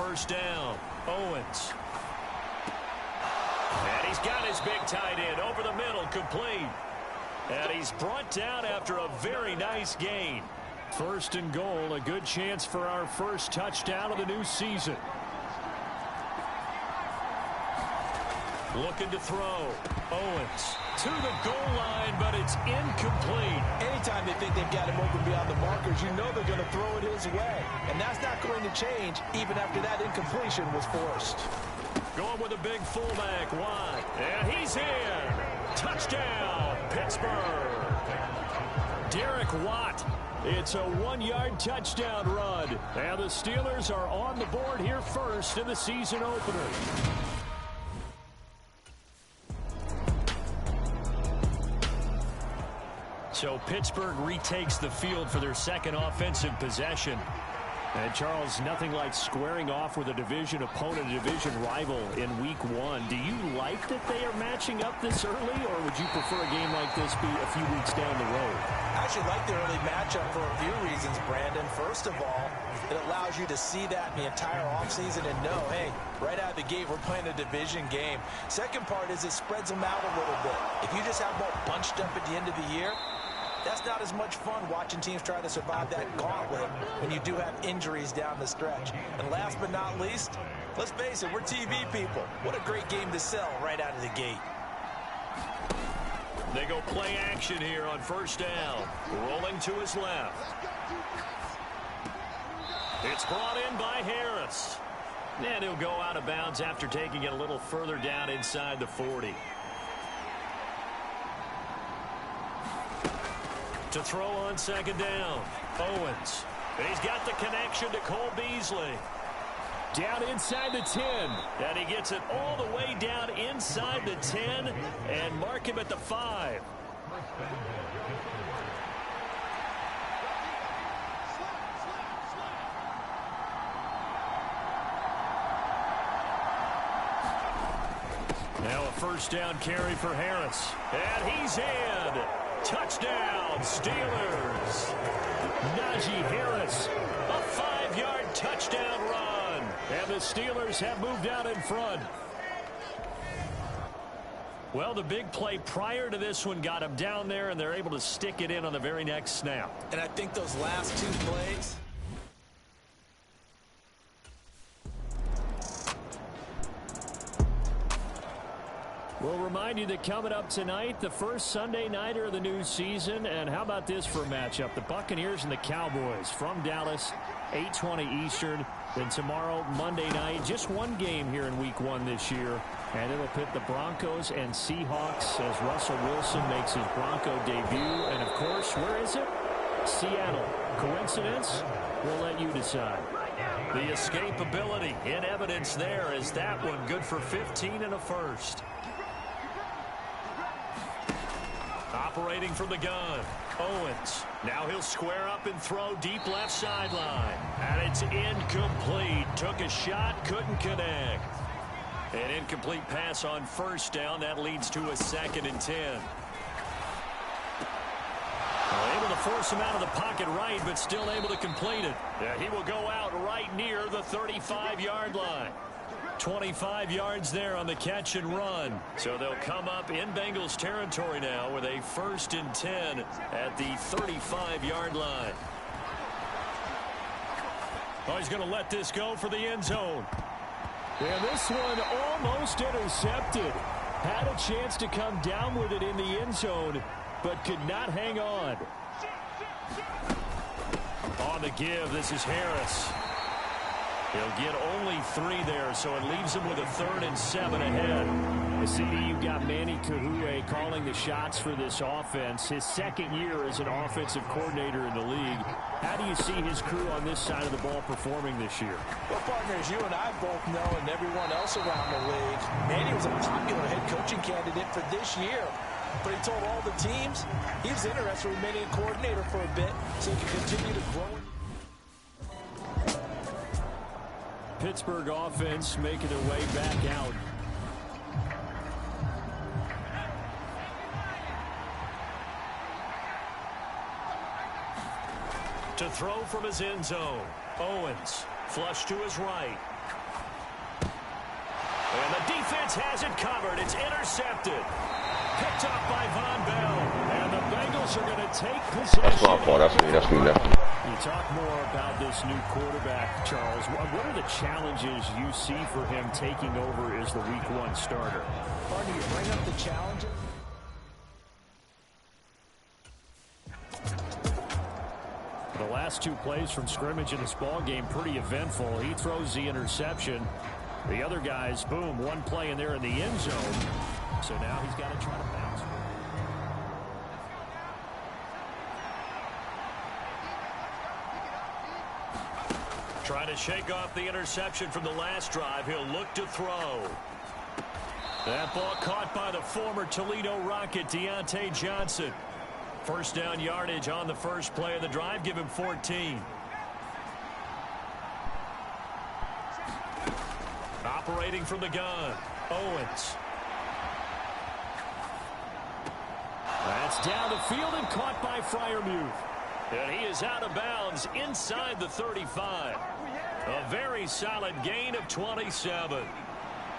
first down. Owens. And he's got his big tight end over the middle, complete. And he's brought down after a very nice gain. First and goal, a good chance for our first touchdown of the new season. Looking to throw. Owens to the goal line, but it's incomplete. Anytime they think they've got him open beyond the markers, you know they're going to throw it his way. And that's not going to change even after that incompletion was forced. Going with a big fullback, wide. And he's in. Touchdown, Pittsburgh. Derek Watt. It's a 1-yard touchdown run. And the Steelers are on the board here first in the season opener. So Pittsburgh retakes the field for their second offensive possession. And Charles, nothing like squaring off with a division opponent, a division rival in week 1. Do you like that they are matching up this early, or would you prefer a game like this be a few weeks down the road? I actually like the early matchup for a few reasons, Brandon. First of all, it allows you to see that in the entire offseason and know, hey, right out of the gate, we're playing a division game. Second part is it spreads them out a little bit. If you just have them all bunched up at the end of the year, that's not as much fun watching teams try to survive that gauntlet when you do have injuries down the stretch. And last but not least, let's face it, we're TV people. What a great game to sell right out of the gate. They go play action here on first down. Rolling to his left. It's brought in by Harris. And he'll go out of bounds after taking it a little further down inside the 40. To throw on second down. Owens. And he's got the connection to Cole Beasley. Down inside the 10. And he gets it all the way down inside the 10 and mark him at the 5. Now a first down carry for Harris. And he's in. Touchdown, Steelers. Najee Harris, a 5-yard touchdown run. And the Steelers have moved out in front. Well, the big play prior to this one got them down there, and they're able to stick it in on the very next snap. And I think those last 2 plays, we'll remind you that coming up tonight, the first Sunday nighter of the new season. And how about this for a matchup? The Buccaneers and the Cowboys from Dallas, 8:20 Eastern. Then tomorrow, Monday night, just one game here in week 1 this year. And it'll pit the Broncos and Seahawks as Russell Wilson makes his Bronco debut. And, of course, where is it? Seattle. Coincidence? We'll let you decide. The escapability in evidence there is that one good for 15 and a first. Operating from the gun, Owens. Now he'll square up and throw deep left sideline. And it's incomplete. Took a shot, couldn't connect. An incomplete pass on first down. That leads to a 2nd and 10. Well, able to force him out of the pocket right, but still able to complete it. Yeah, he will go out right near the 35-yard line. 25 yards there on the catch and run. So they'll come up in Bengals territory now with a 1st and 10 at the 35-yard line. Oh, he's going to let this go for the end zone. And this one almost intercepted. Had a chance to come down with it in the end zone, but could not hang on. On the give, this is Harris. He'll get only 3 there, so it leaves him with a 3rd and 7 ahead. CD, you've got Manny Kahue calling the shots for this offense. His 2nd year as an offensive coordinator in the league. How do you see his crew on this side of the ball performing this year? Well, partners, you and I both know, and everyone else around the league, Manny was a popular head coaching candidate for this year. But he told all the teams he was interested in remaining a coordinator for a bit so he can continue to grow. Pittsburgh offense making their way back out. To throw from his end zone. Owens, flush to his right. And the defense has it covered. It's intercepted. Picked up by Von Bell. And the Bengals are going to take possession. That's my fault. That's me. You talk more about this new quarterback, Charles. What are the challenges you see for him taking over as the Week 1 starter? Pardon, you bring up the challenges? The last 2 plays from scrimmage in this ball game, pretty eventful. He throws the interception. The other guys, boom, one play in there in the end zone. So now he's got to try to bounce. Trying to shake off the interception from the last drive. He'll look to throw. That ball caught by the former Toledo Rocket, Deontay Johnson. First down yardage on the first play of the drive. Give him 14. Operating from the gun, Owens. That's down the field and caught by Freiermuth. And he is out of bounds inside the 35. A very solid gain of 27.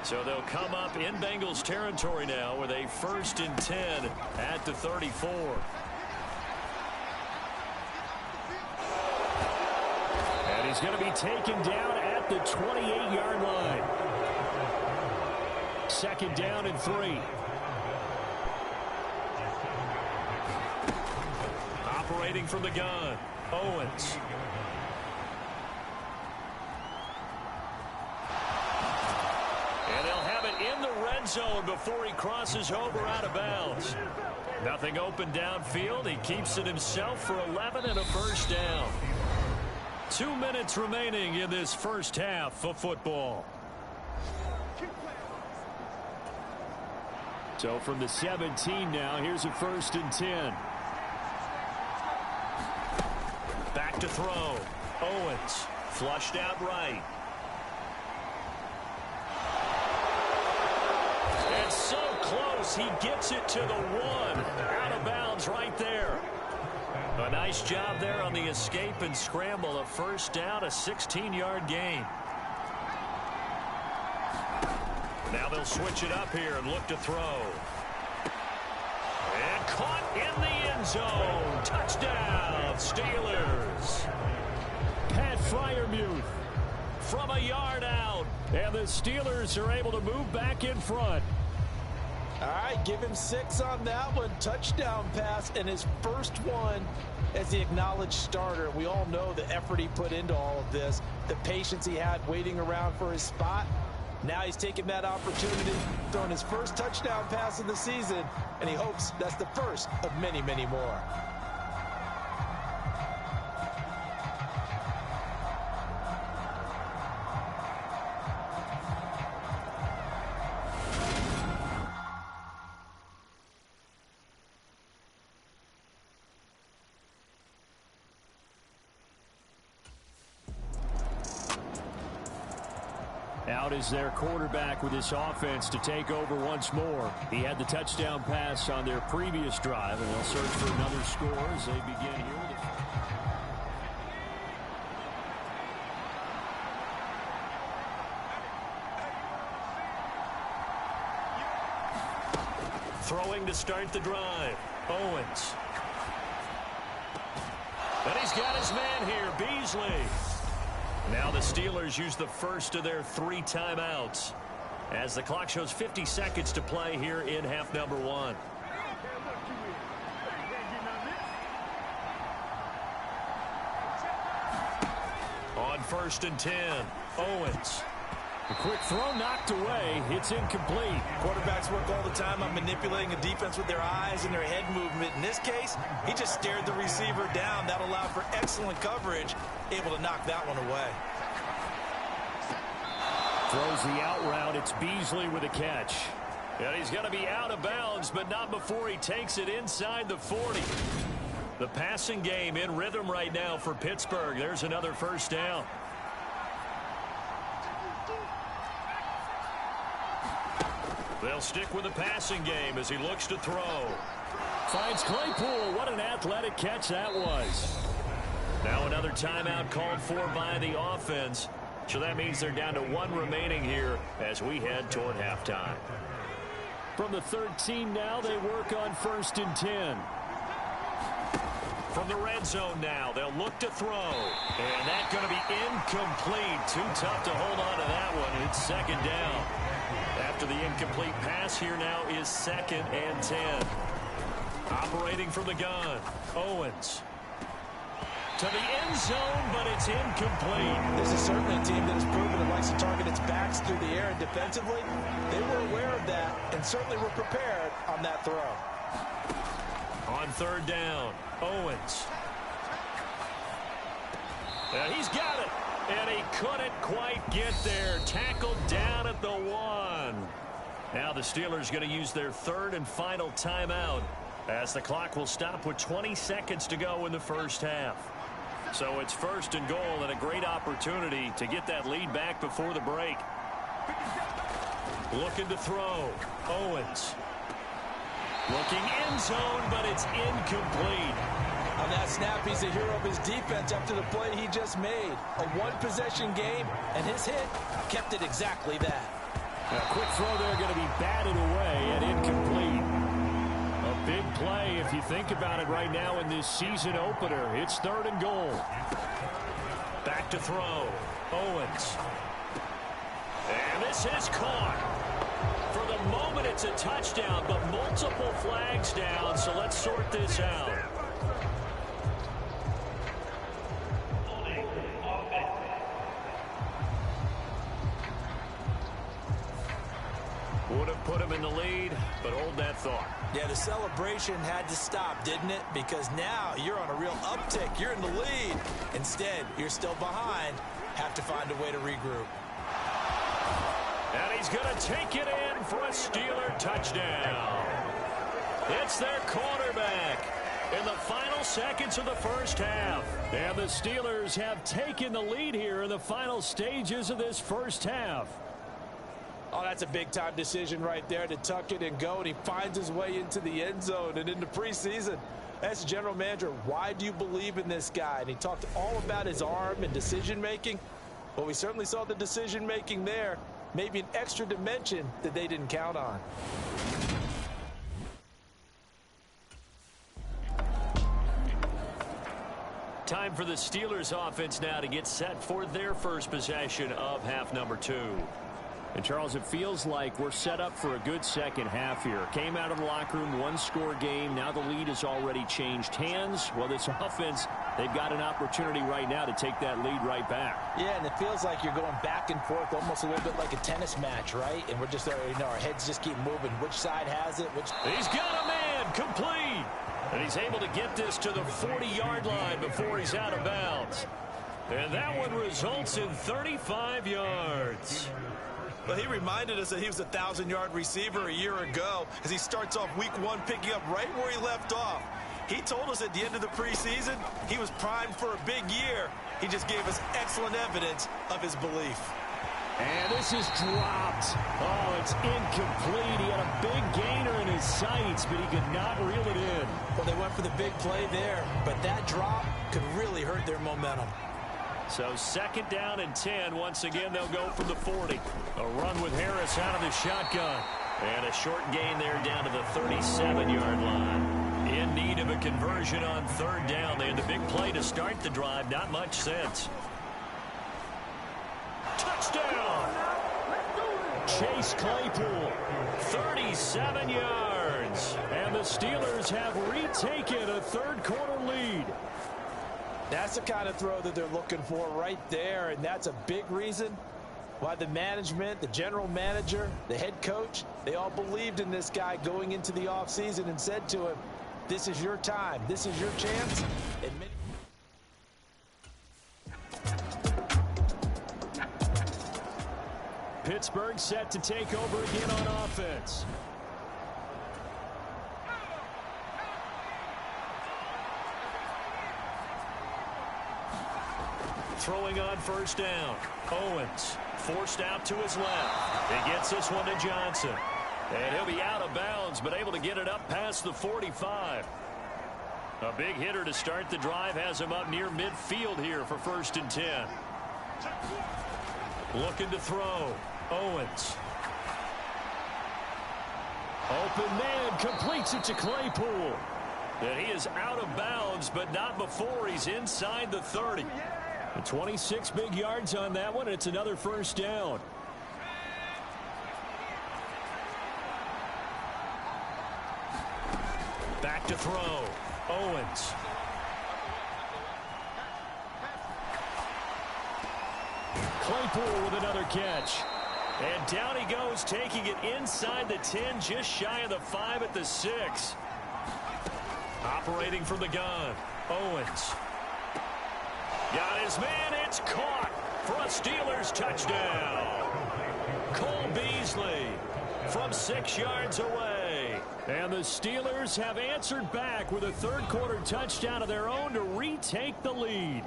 So they'll come up in Bengals territory now with a 1st and 10 at the 34. And he's going to be taken down at the 28-yard line. 2nd down and 3. Operating from the gun, Owens. And they'll have it in the red zone before he crosses over out of bounds. Nothing open downfield. He keeps it himself for 11 and a 1st down. 2 minutes remaining in this first half of football. So from the 17 now, here's a 1st and 10. Back to throw. Owens flushed out right. And so close, he gets it to the 1. Out of bounds right there. A nice job there on the escape and scramble. A 1st down, a 16-yard gain. Now they'll switch it up here and look to throw. And caught in the end zone. Touchdown, Steelers. Pat Freiermuth from a yard out. And the Steelers are able to move back in front. All right, give him 6 on that one. Touchdown pass, and his first one as the acknowledged starter. We all know the effort he put into all of this, the patience he had waiting around for his spot. Now he's taking that opportunity, throwing his first touchdown pass of the season, and he hopes that's the first of many, many more. Out is their quarterback with this offense to take over once more. He had the touchdown pass on their previous drive, and they'll search for another score as they begin here. Throwing to start the drive. Owens. And he's got his man here, Beasley. Now the Steelers use the first of their 3 timeouts as the clock shows 50 seconds to play here in half number 1. On 1st and 10, Owens. A quick throw knocked away. It's incomplete. Quarterbacks work all the time on manipulating a defense with their eyes and their head movement. In this case, he just stared the receiver down. That allowed for excellent coverage, able to knock that one away. Throws the out route. It's Beasley with a catch. And he's going to be out of bounds, but not before he takes it inside the 40. The passing game in rhythm right now for Pittsburgh. There's another 1st down. They'll stick with the passing game as he looks to throw. Finds Claypool. What an athletic catch that was. Now another timeout called for by the offense. So that means they're down to 1 remaining here as we head toward halftime. From the 13 now, they work on 1st and 10. From the red zone now, they'll look to throw. And that's going to be incomplete. Too tough to hold on to that one. It's 2nd down. After the incomplete pass, here now is 2nd and 10. Operating from the gun, Owens. To the end zone, but it's incomplete. This is certainly a team that has proven it likes to target its backs through the air, and defensively, they were aware of that and certainly were prepared on that throw. On 3rd down, Owens. And he's got it. And he couldn't quite get there. Tackled down at the 1. Now the Steelers going to use their 3rd and final timeout as the clock will stop with 20 seconds to go in the first half. So it's 1st and goal and a great opportunity to get that lead back before the break. Looking to throw. Owens. Looking end zone, but it's incomplete. On that snap, he's a hero of his defense after the play he just made. A 1-possession game, and his hit kept it exactly that. A quick throw there going to be batted away and incomplete. A big play if you think about it right now in this season opener. It's 3rd and goal. Back to throw. Owens. And this is caught. For the moment, it's a touchdown, but multiple flags down, so let's sort this out. Would have put him in the lead, but hold that thought. Yeah, the celebration had to stop, didn't it? Because now you're on a real uptick. You're in the lead. Instead, you're still behind. Have to find a way to regroup. And he's going to take it in for a Steeler touchdown. It's their quarterback in the final seconds of the first half. And the Steelers have taken the lead here in the final stages of this first half. Oh, that's a big-time decision right there to tuck it and go, and he finds his way into the end zone and into preseason. As general manager, why do you believe in this guy? And he talked all about his arm and decision-making. Well, we certainly saw the decision-making there. Maybe an extra dimension that they didn't count on. Time for the Steelers offense now to get set for their first possession of half number 2. And, Charles, it feels like we're set up for a good second half here. Came out of the locker room, 1-score game. Now the lead has already changed hands. Well, this offense, they've got an opportunity right now to take that lead right back. Yeah, and it feels like you're going back and forth, almost a little bit like a tennis match, right? And we're just, our heads just keep moving. Which side has it? He's got a man, complete. And he's able to get this to the 40-yard line before he's out of bounds. And that one results in 35 yards. Well, he reminded us that he was a 1,000-yard receiver a year ago as he starts off week 1 picking up right where he left off. He told us at the end of the preseason he was primed for a big year. He just gave us excellent evidence of his belief. And this is dropped. Oh, it's incomplete. He had a big gainer in his sights, but he could not reel it in. Well, they went for the big play there, but that drop could really hurt their momentum. So 2nd down and 10. Once again, they'll go from the 40. A run with Harris out of the shotgun. And a short gain there down to the 37-yard line. In need of a conversion on 3rd down. They had the big play to start the drive. Not much sense. Touchdown! Chase Claypool. 37 yards. And the Steelers have retaken a third-quarter lead. That's the kind of throw that they're looking for right there, and that's a big reason why the management, the general manager, the head coach, they all believed in this guy going into the offseason and said to him, this is your time, this is your chance. Pittsburgh set to take over again on offense. Throwing on 1st down. Owens forced out to his left. He gets this one to Johnson. And he'll be out of bounds, but able to get it up past the 45. A big hitter to start the drive has him up near midfield here for 1st and 10. Looking to throw. Owens. Open man, completes it to Claypool. And he is out of bounds, but not before he's inside the 30. 26 big yards on that one. It's another first down. Back to throw. Owens. Claypool with another catch. And down he goes, taking it inside the 10, just shy of the 5 at the 6. Operating from the gun. Owens. Got his man. It's caught for a Steelers touchdown. Cole Beasley from 6 yards away. And the Steelers have answered back with a third-quarter touchdown of their own to retake the lead.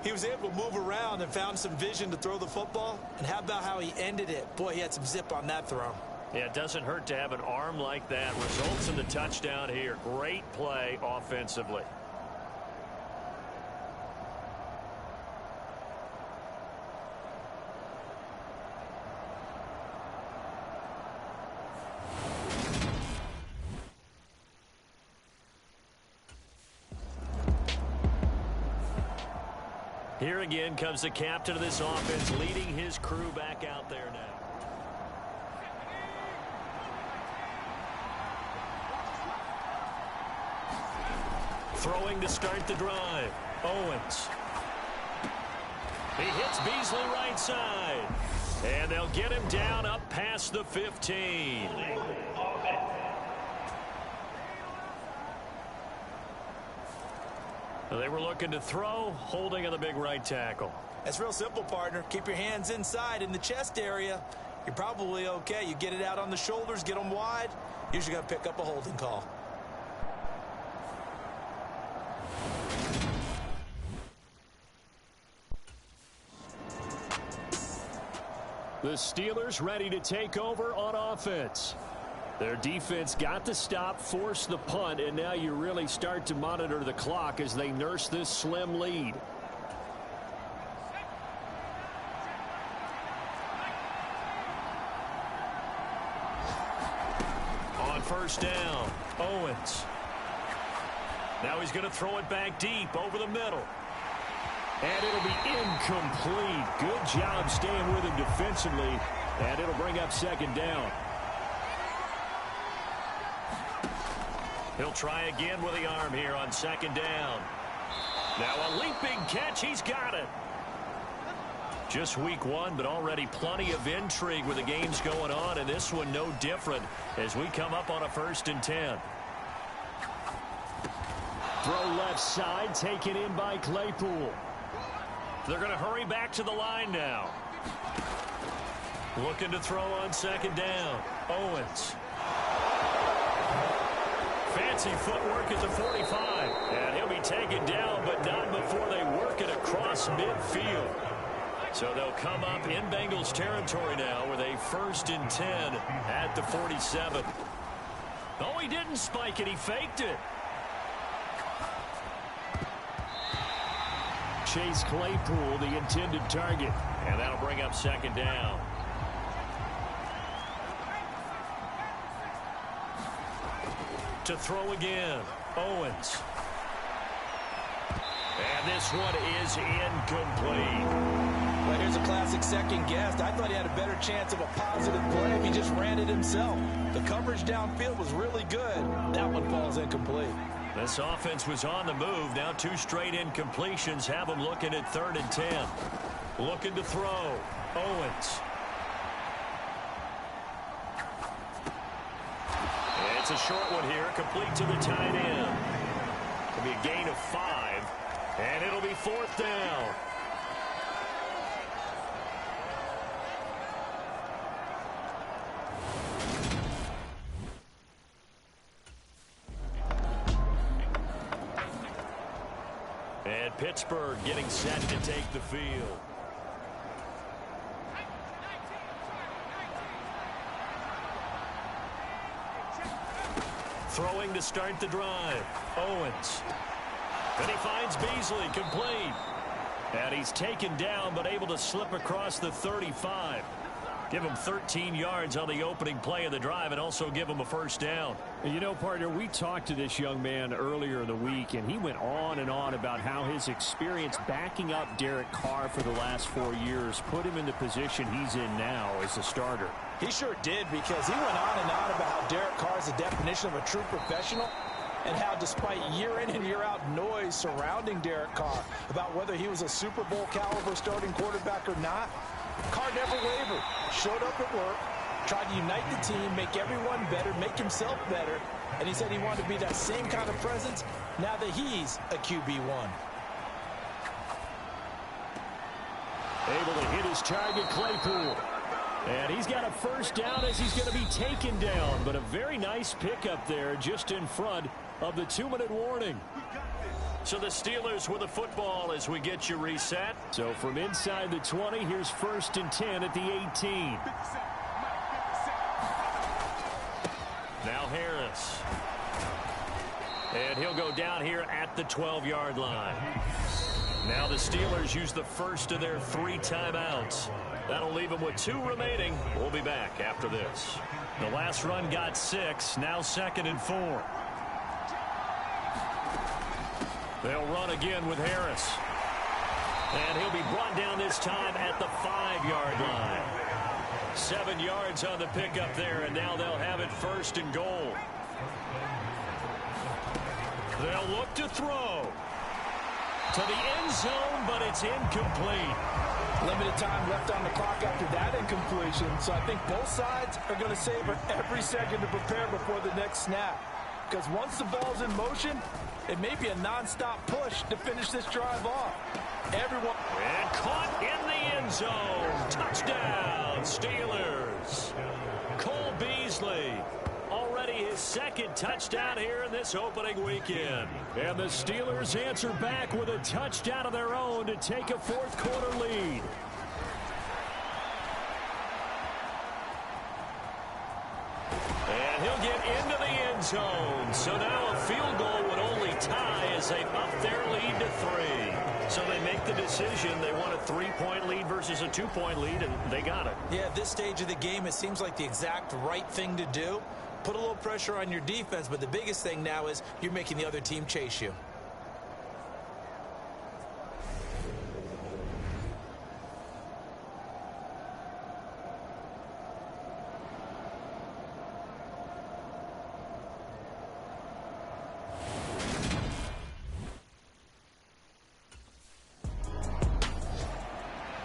He was able to move around and found some vision to throw the football. And how about how he ended it? Boy, he had some zip on that throw. Yeah, it doesn't hurt to have an arm like that. Results in the touchdown here. Great play offensively. Here again comes the captain of this offense, leading his crew back out there now. Throwing to start the drive. Owens. He hits Beasley right side. And they'll get him down up past the 15. They were looking to throw, holding on the big right tackle. That's real simple, partner. Keep your hands inside in the chest area. You're probably okay. You get it out on the shoulders, get them wide. Usually going to pick up a holding call. The Steelers ready to take over on offense. Their defense got the stop, forced the punt, and now you really start to monitor the clock as they nurse this slim lead. On first down, Owens. Now he's going to throw it back deep over the middle. And it'll be incomplete. Good job staying with him defensively, and it'll bring up second down. He'll try again with the arm here on second down. Now a leaping catch. He's got it. Just week one, but already plenty of intrigue with the games going on, and this one no different as we come up on a 1st and 10. Throw left side, taken in by Claypool. They're going to hurry back to the line now. Looking to throw on second down. Owens. Fancy footwork at the 45. And he'll be taken down, but not before they work it across midfield. So they'll come up in Bengals territory now with a 1st and 10 at the 47. Oh, he didn't spike it. He faked it. Chase Claypool, the intended target. And that'll bring up second down. To throw again. Owens. And this one is incomplete. Well, here's a classic second guess. I thought he had a better chance of a positive play if he just ran it himself. The coverage downfield was really good. That one falls incomplete. This offense was on the move. Now 2 straight incompletions have them looking at 3rd and 10. Looking to throw. Owens. And it's a short one here. Complete to the tight end. It'll be a gain of 5. And it'll be 4th down. And Pittsburgh getting set to take the field. Throwing to start the drive. Owens. And he finds Beasley complete. And he's taken down, but able to slip across the 35. Give him 13 yards on the opening play of the drive and also give him a first down. You know, partner, we talked to this young man earlier in the week, and he went on and on about how his experience backing up Derek Carr for the last 4 years put him in the position he's in now as a starter. He sure did, because he went on and on about how Derek Carr is the definition of a true professional, and how despite year in and year out noise surrounding Derek Carr about whether he was a Super Bowl caliber starting quarterback or not, Carr never wavered, showed up at work, tried to unite the team, make everyone better, make himself better, and he said he wanted to be that same kind of presence now that he's a QB1. Able to hit his target, Claypool. And he's got a first down as he's going to be taken down, but a very nice pickup there just in front of the 2-minute warning. So the Steelers with the football as we get you reset. So from inside the 20, here's 1st and 10 at the 18. Now Harris. And he'll go down here at the 12-yard line. Now the Steelers use the first of their 3 timeouts. That'll leave them with 2 remaining. We'll be back after this. The last run got 6. Now 2nd and 4. They'll run again with Harris. And he'll be brought down this time at the 5-yard line. 7 yards on the pickup there, and now they'll have it 1st and goal. They'll look to throw to the end zone, but it's incomplete. Limited time left on the clock after that incompletion, so I think both sides are going to savor every second to prepare before the next snap. Because once the ball's in motion, it may be a non-stop push to finish this drive off. Everyone. And caught in the end zone. Touchdown, Steelers. Cole Beasley. Already his 2nd touchdown here in this opening weekend. And the Steelers answer back with a touchdown of their own to take a 4th quarter lead. And he'll get into the end zone. So now a field goal would only tie as they up their lead to 3. So they make the decision. They want a 3-point lead versus a 2-point lead, and they got it. Yeah, at this stage of the game, it seems like the exact right thing to do. Put a little pressure on your defense, but the biggest thing now is you're making the other team chase you.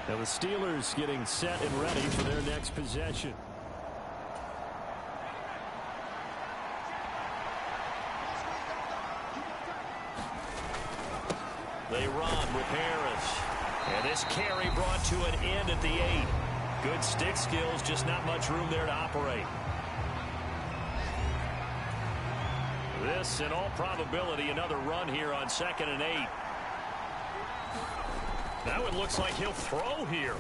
Now the Steelers getting set and ready for their next possession. They run with Harris. And this carry brought to an end at the 8. Good stick skills, just not much room there to operate. This, in all probability, another run here on 2nd and 8. Now it looks like he'll throw here.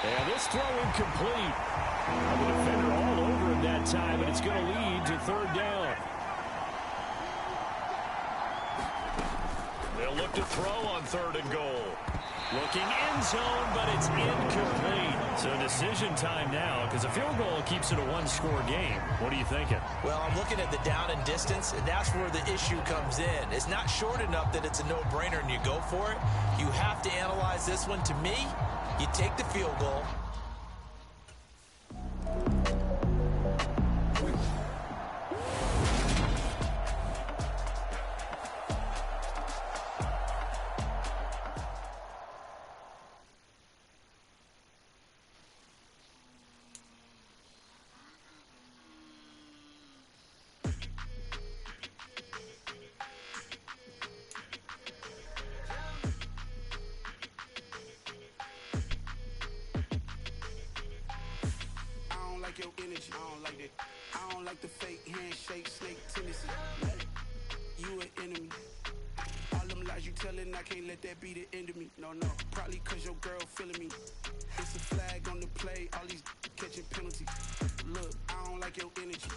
And this throw incomplete. The defender all over him that time, and it's going to lead to 3rd down. They'll look to throw on 3rd and goal. Looking end zone, but it's incomplete. So decision time now, because a field goal keeps it a 1-score game. What are you thinking? Well, I'm looking at the down and distance, and that's where the issue comes in. It's not short enough that it's a no-brainer and you go for it. You have to analyze this one. To me, you take the field goal. Your energy, I don't like that. I don't like the fake handshake, snake tendency. You an enemy. All them lies you telling, I can't let that be the end of me. No, probably cause your girl feeling me. It's a flag on the play, all these catching penalties. Look, I don't like your energy.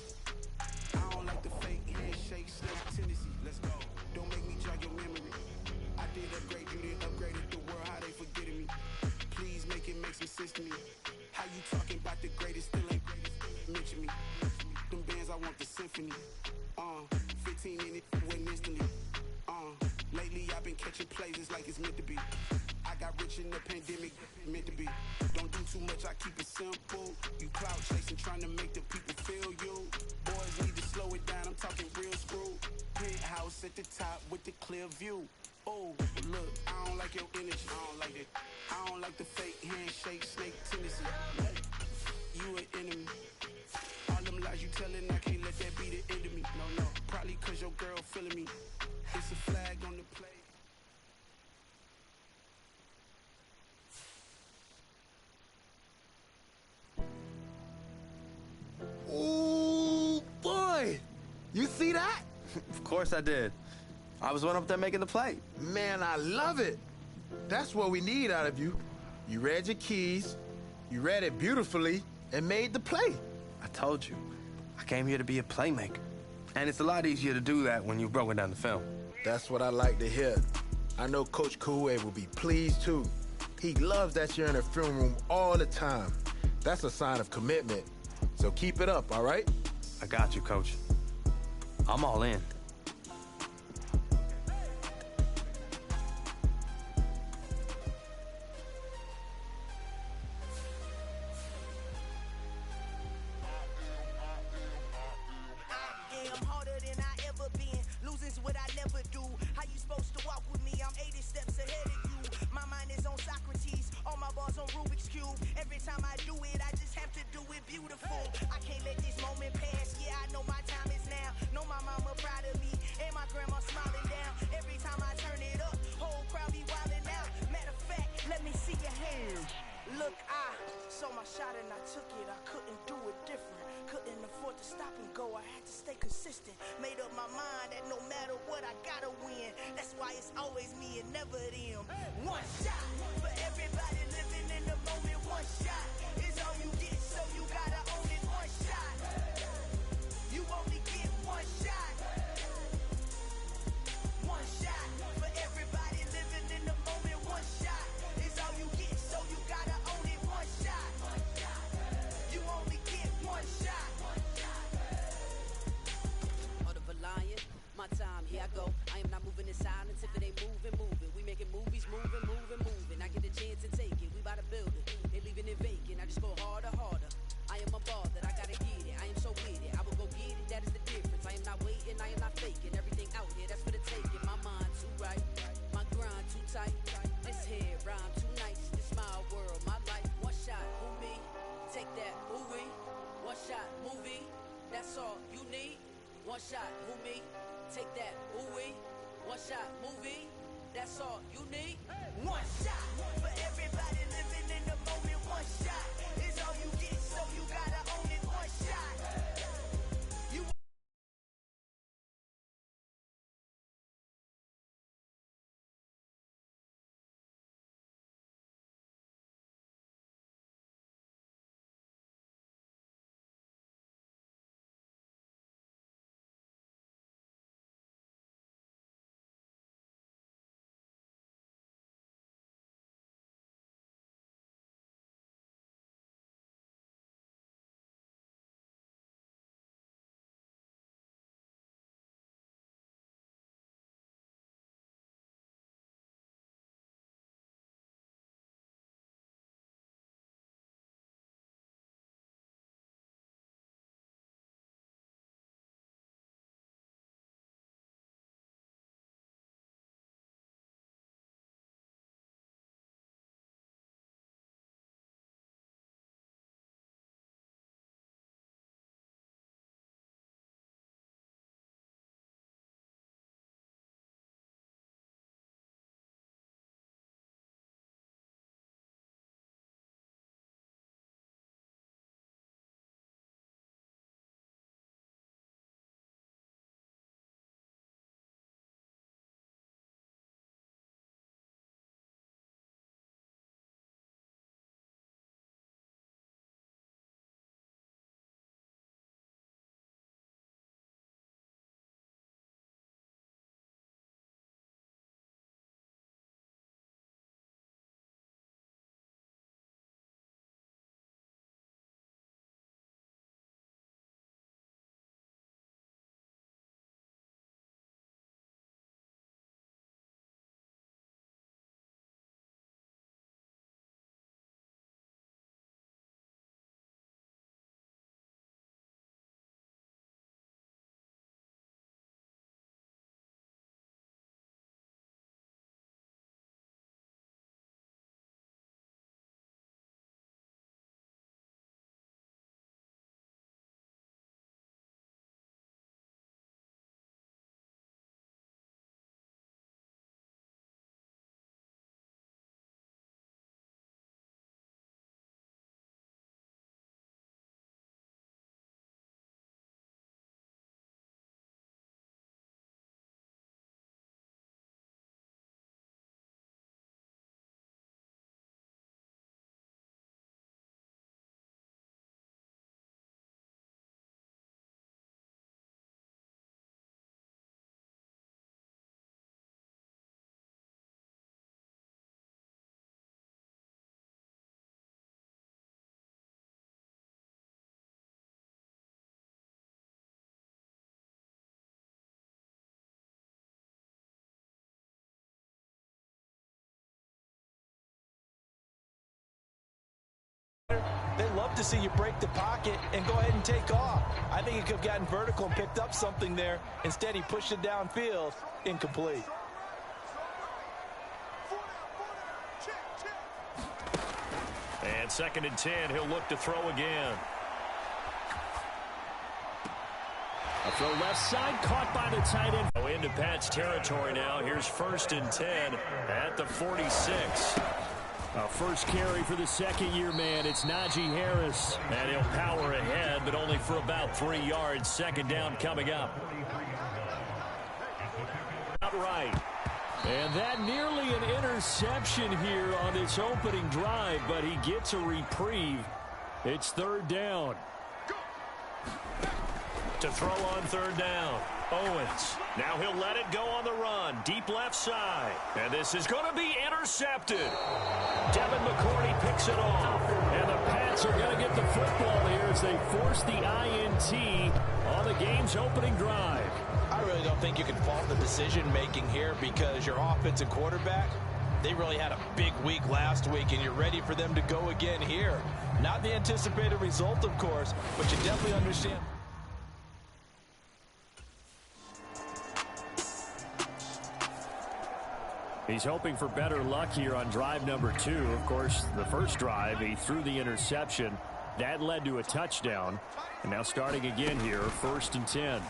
I don't like the fake handshake, snake tendency. Let's go. Don't make me jog your memory. I did assist me. How you talking about the greatest, still ain't mention me. Them bands, I want the symphony. 15 in it, went instantly. Lately I've been catching plays, it's like it's meant to be. I got rich in the pandemic, meant to be. Don't do too much, I keep it simple. You cloud chasing, trying to make the people feel you. Boys need to slow it down, I'm talking real screw. Penthouse at the top with the clear view. Oh, look, I don't like your energy, I don't like it. I don't like the fake handshake, snake tendency. You an enemy. All them lies you telling, I can't let that be the end of me. No, probably cause your girl feeling me. It's a flag on the plate. Ooh, boy! You see that? Of course I did. I was one up there making the play. Man, I love it. That's what we need out of you. You read your keys, you read it beautifully, and made the play. I told you. I came here to be a playmaker. And it's a lot easier to do that when you've broken down the film. That's what I like to hear. I know Coach Koué will be pleased, too. He loves that you're in the film room all the time. That's a sign of commitment. So keep it up, all right? I got you, Coach. I'm all in. One shot for everybody living in the moment. One shot is all you get, so you gotta own it. One shot. They love to see you break the pocket and go ahead and take off. I think he could have gotten vertical and picked up something there. Instead, he pushed it downfield. Incomplete. And 2nd and 10, he'll look to throw again. A throw left side, caught by the tight end. Into Pat's territory now. Here's 1st and 10 at the 46. A first carry for the second-year man. It's Najee Harris. And he'll power ahead, but only for about 3 yards. 2nd down coming up. Outright. And that nearly an interception here on this opening drive, but he gets a reprieve. It's 3rd down. To throw on 3rd down. Owens. Now he'll let it go on the run. Deep left side. And this is going to be intercepted. Devin McCourty picks it off. And the Pats are going to get the football here as they force the INT on the game's opening drive. I really don't think you can fault the decision-making here because your offensive quarterback, they really had a big week last week, and you're ready for them to go again here. Not the anticipated result, of course, but you definitely understand. He's hoping for better luck here on drive number 2. Of course, the first drive, he threw the interception. That led to a touchdown. And now starting again here, 1st and 10.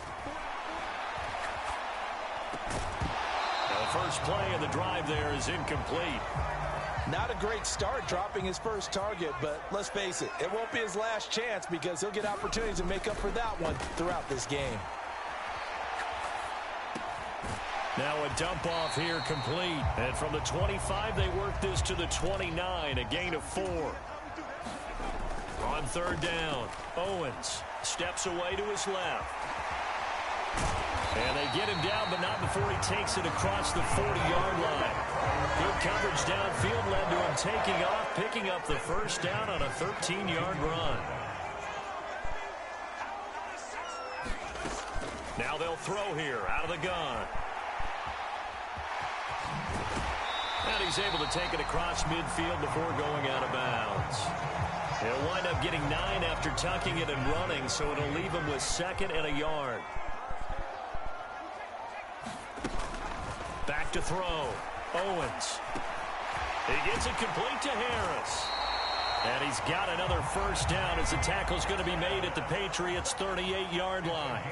Now the first play of the drive there is incomplete. Not a great start dropping his first target, but let's face it, it won't be his last chance because he'll get opportunities to make up for that one throughout this game. Now a dump off here complete. And from the 25, they work this to the 29, a gain of 4. On 3rd down, Owens steps away to his left. And they get him down, but not before he takes it across the 40-yard line. Good coverage downfield led to him taking off, picking up the 1st down on a 13-yard run. Now they'll throw here out of the gun. And he's able to take it across midfield before going out of bounds. He'll wind up getting 9 after tucking it and running, so it'll leave him with 2nd and a yard. Back to throw. Owens. He gets it complete to Harris. And he's got another 1st down as the tackle's going to be made at the Patriots' 38-yard line.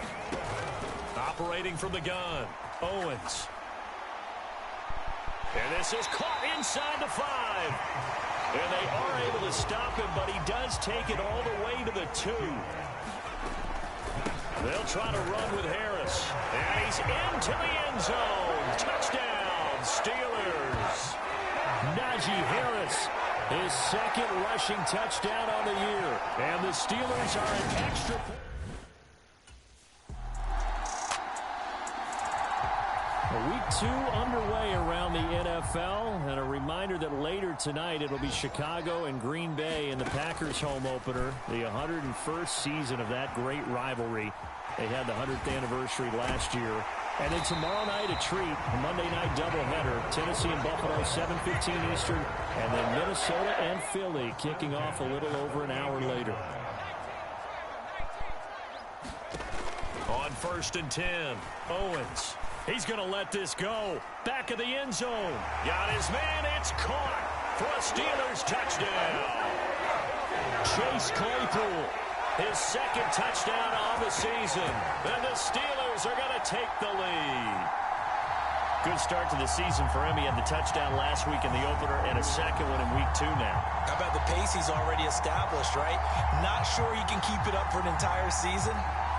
Operating from the gun, Owens. And this is caught inside the 5. And they are able to stop him, but he does take it all the way to the 2. They'll try to run with Harris. And he's into the end zone. Touchdown, Steelers. Najee Harris, his 2nd rushing touchdown on the year. And the Steelers are an extra point. Week 2 underway around the NFL, and a reminder that later tonight it'll be Chicago and Green Bay in the Packers home opener, the 101st season of that great rivalry. They had the 100th anniversary last year. And then tomorrow night a treat, a Monday night doubleheader, Tennessee and Buffalo, 7:15 Eastern, and then Minnesota and Philly kicking off a little over an hour later. On 1st and 10, Owens. He's going to let this go. Back of the end zone. Got his man. It's caught for a Steelers touchdown. Chase Claypool, his 2nd touchdown on the season. And the Steelers are going to take the lead. Good start to the season for him. He had the touchdown last week in the opener and a 2nd one in week 2 now. How about the pace he's already established, right? Not sure he can keep it up for an entire season,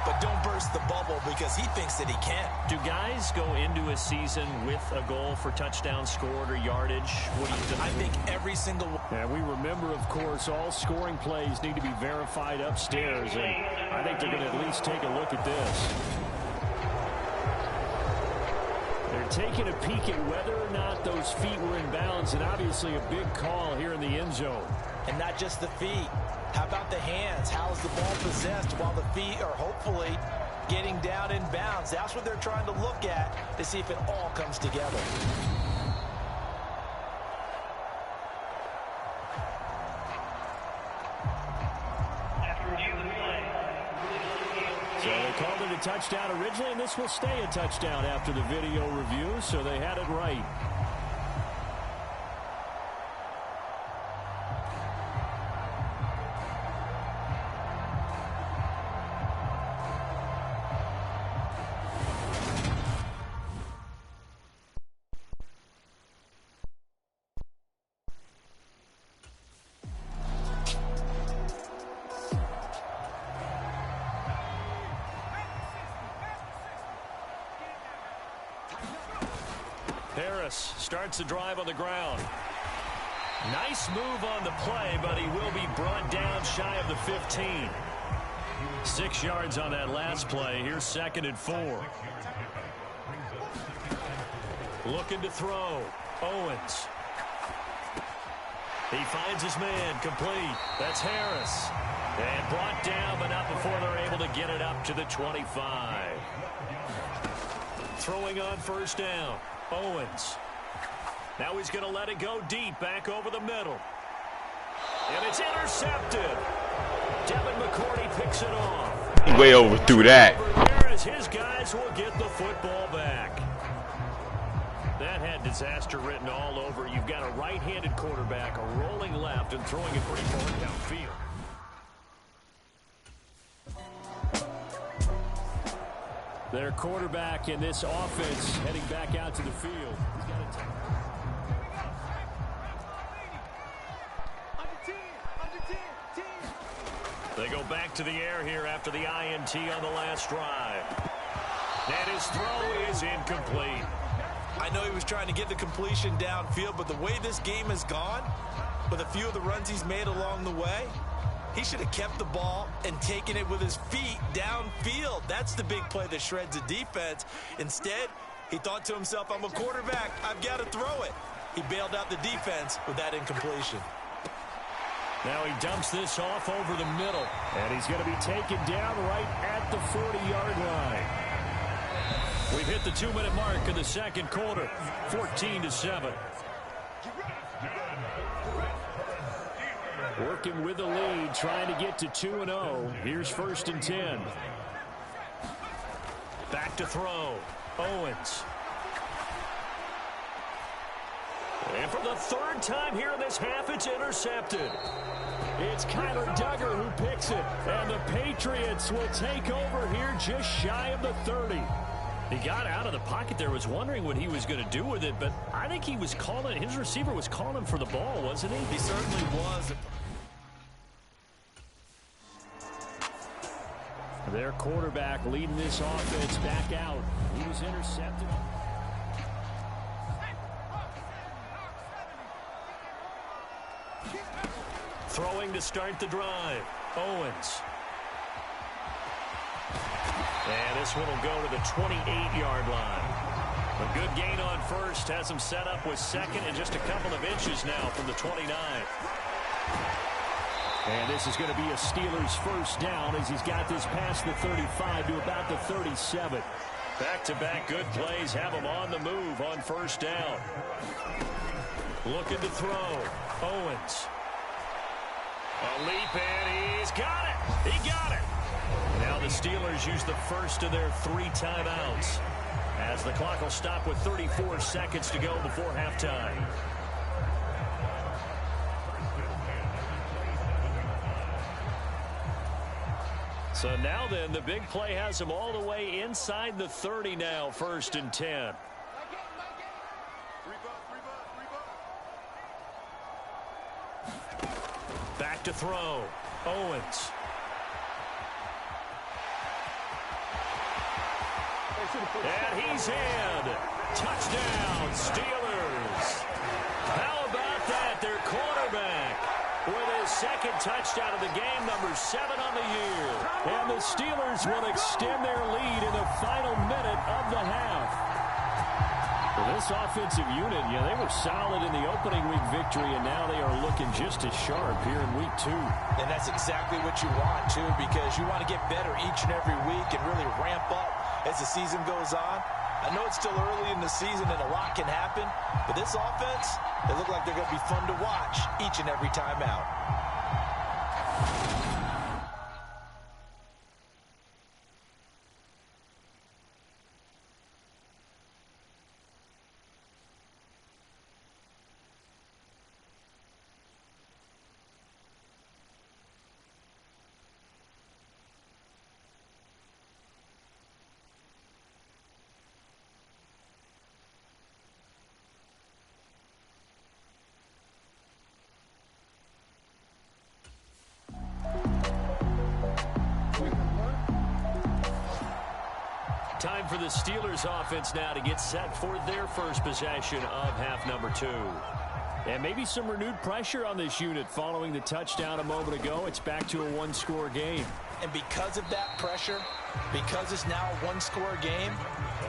but don't burst the bubble because he thinks that he can. Do guys go into a season with a goal for touchdowns scored or yardage? What do you think? I think every single one. And we remember, of course, all scoring plays need to be verified upstairs, and I think they're going to at least take a look at this. They're taking a peek at whether or not those feet were in bounds, and obviously a big call here in the end zone. And not just the feet. How about the hands? How is the ball possessed while the feet are hopefully getting down in bounds? That's what they're trying to look at to see if it all comes together. a touchdown originally, and this will stay a touchdown after the video review, so they had it right. Harris starts the drive on the ground. Nice move on the play, but he will be brought down shy of the 15. 6 yards on that last play. Here's 2nd and 4. Looking to throw. Owens. He finds his man. Complete. That's Harris. And brought down, but not before they're able to get it up to the 25. Throwing on 1st down. Owens. Now he's going to let it go deep back over the middle. And it's intercepted. Devin McCourty picks it off. Way overthrew that. As his guys will get the football back. That had disaster written all over. You've got a right-handed quarterback, a rolling left, and throwing it pretty far downfield. Their quarterback in this offense heading back out to the field. He's got a They go back to the air here after the INT on the last drive. And his throw is incomplete. I know he was trying to get the completion downfield, but the way this game has gone, with a few of the runs he's made along the way, he should have kept the ball and taken it with his feet downfield. That's the big play that shreds a defense. Instead, he thought to himself, I'm a quarterback. I've got to throw it. He bailed out the defense with that incompletion. Now he dumps this off over the middle. And he's going to be taken down right at the 40-yard line. We've hit the 2-minute mark in the second quarter. 14-7. Working with the lead, trying to get to 2-0. Here's 1st and 10. Back to throw. Owens. And for the 3rd time here in this half, it's intercepted. It's Kyler Duggar who picks it. And the Patriots will take over here just shy of the 30. He got out of the pocket there, was wondering what he was going to do with it, but I think he was calling, his receiver was calling for the ball, wasn't he? He certainly was. Their quarterback leading this offense back out. He was intercepted. Throwing to start the drive. Owens. And this one will go to the 28-yard line. A good gain on 1st. Has him set up with 2nd and just a couple of inches now from the 29. And this is going to be a Steelers 1st down as he's got this past the 35 to about the 37. Back-to-back good plays have him on the move on 1st down. Looking to throw. Owens. A leap, and he's got it. He got it. Now the Steelers use the first of their 3 timeouts as the clock will stop with 34 seconds to go before halftime. So now then, the big play has him all the way inside the 30 now, 1st and 10. Back to throw. Owens. And he's in. Touchdown, Steelers. How about that? Their quarterback with his 2nd touchdown of the game, number 7 on the year. And the Steelers will extend their lead in the final minute of the half. Well, this offensive unit, they were solid in the opening week victory, and now they are looking just as sharp here in week 2. And that's exactly what you want, too, because you want to get better each and every week and really ramp up as the season goes on. I know it's still early in the season and a lot can happen, but this offense, they look like they're going to be fun to watch each and every time out. time for the Steelers offense now to get set for their first possession of half number 2. And maybe some renewed pressure on this unit following the touchdown a moment ago. It's back to a one-score game. And because of that pressure, because it's now a one-score game,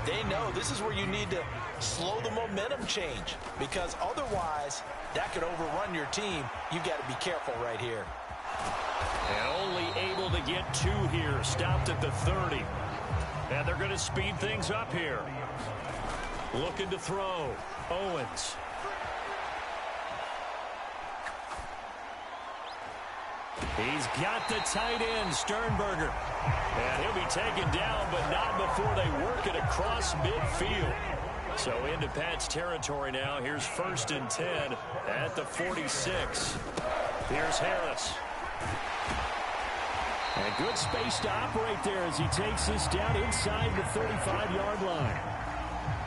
they know this is where you need to slow the momentum change, because otherwise that could overrun your team. You've got to be careful right here. And only able to get 2 here. Stopped at the 30. And they're going to speed things up here. Looking to throw. Owens. He's got the tight end, Sternberger. And he'll be taken down, but not before they work it across midfield. So into Pat's territory now. Here's 1st and 10 at the 46. Here's Harris. And good space to operate there as he takes this down inside the 35-yard line.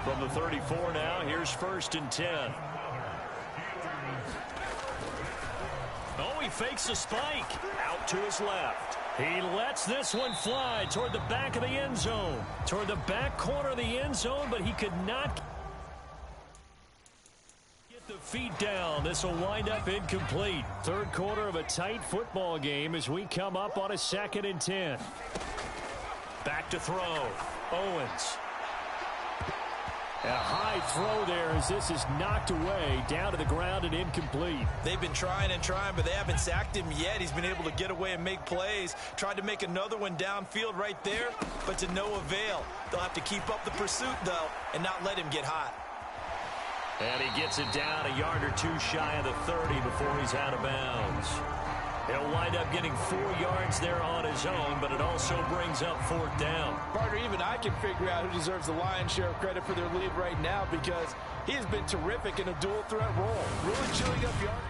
From the 34 now, here's 1st and 10. Oh, he fakes a spike. Out to his left. He lets this one fly toward the back of the end zone. Toward the back corner of the end zone, but he could not get the feet down. This will wind up incomplete. Third quarter of a tight football game as we come up on a 2nd and 10. Back to throw. Owens. And a high throw there as this is knocked away, down to the ground and incomplete. They've been trying and trying, but they haven't sacked him yet. He's been able to get away and make plays. Tried to make another one downfield right there, but to no avail. They'll have to keep up the pursuit, though, and not let him get hot. And he gets it down a yard or 2 shy of the 30 before he's out of bounds. He'll wind up getting 4 yards there on his own, but it also brings up 4th down. Partner, even I can figure out who deserves the lion's share of credit for their lead right now, because he has been terrific in a dual threat role. Really chewing up yards.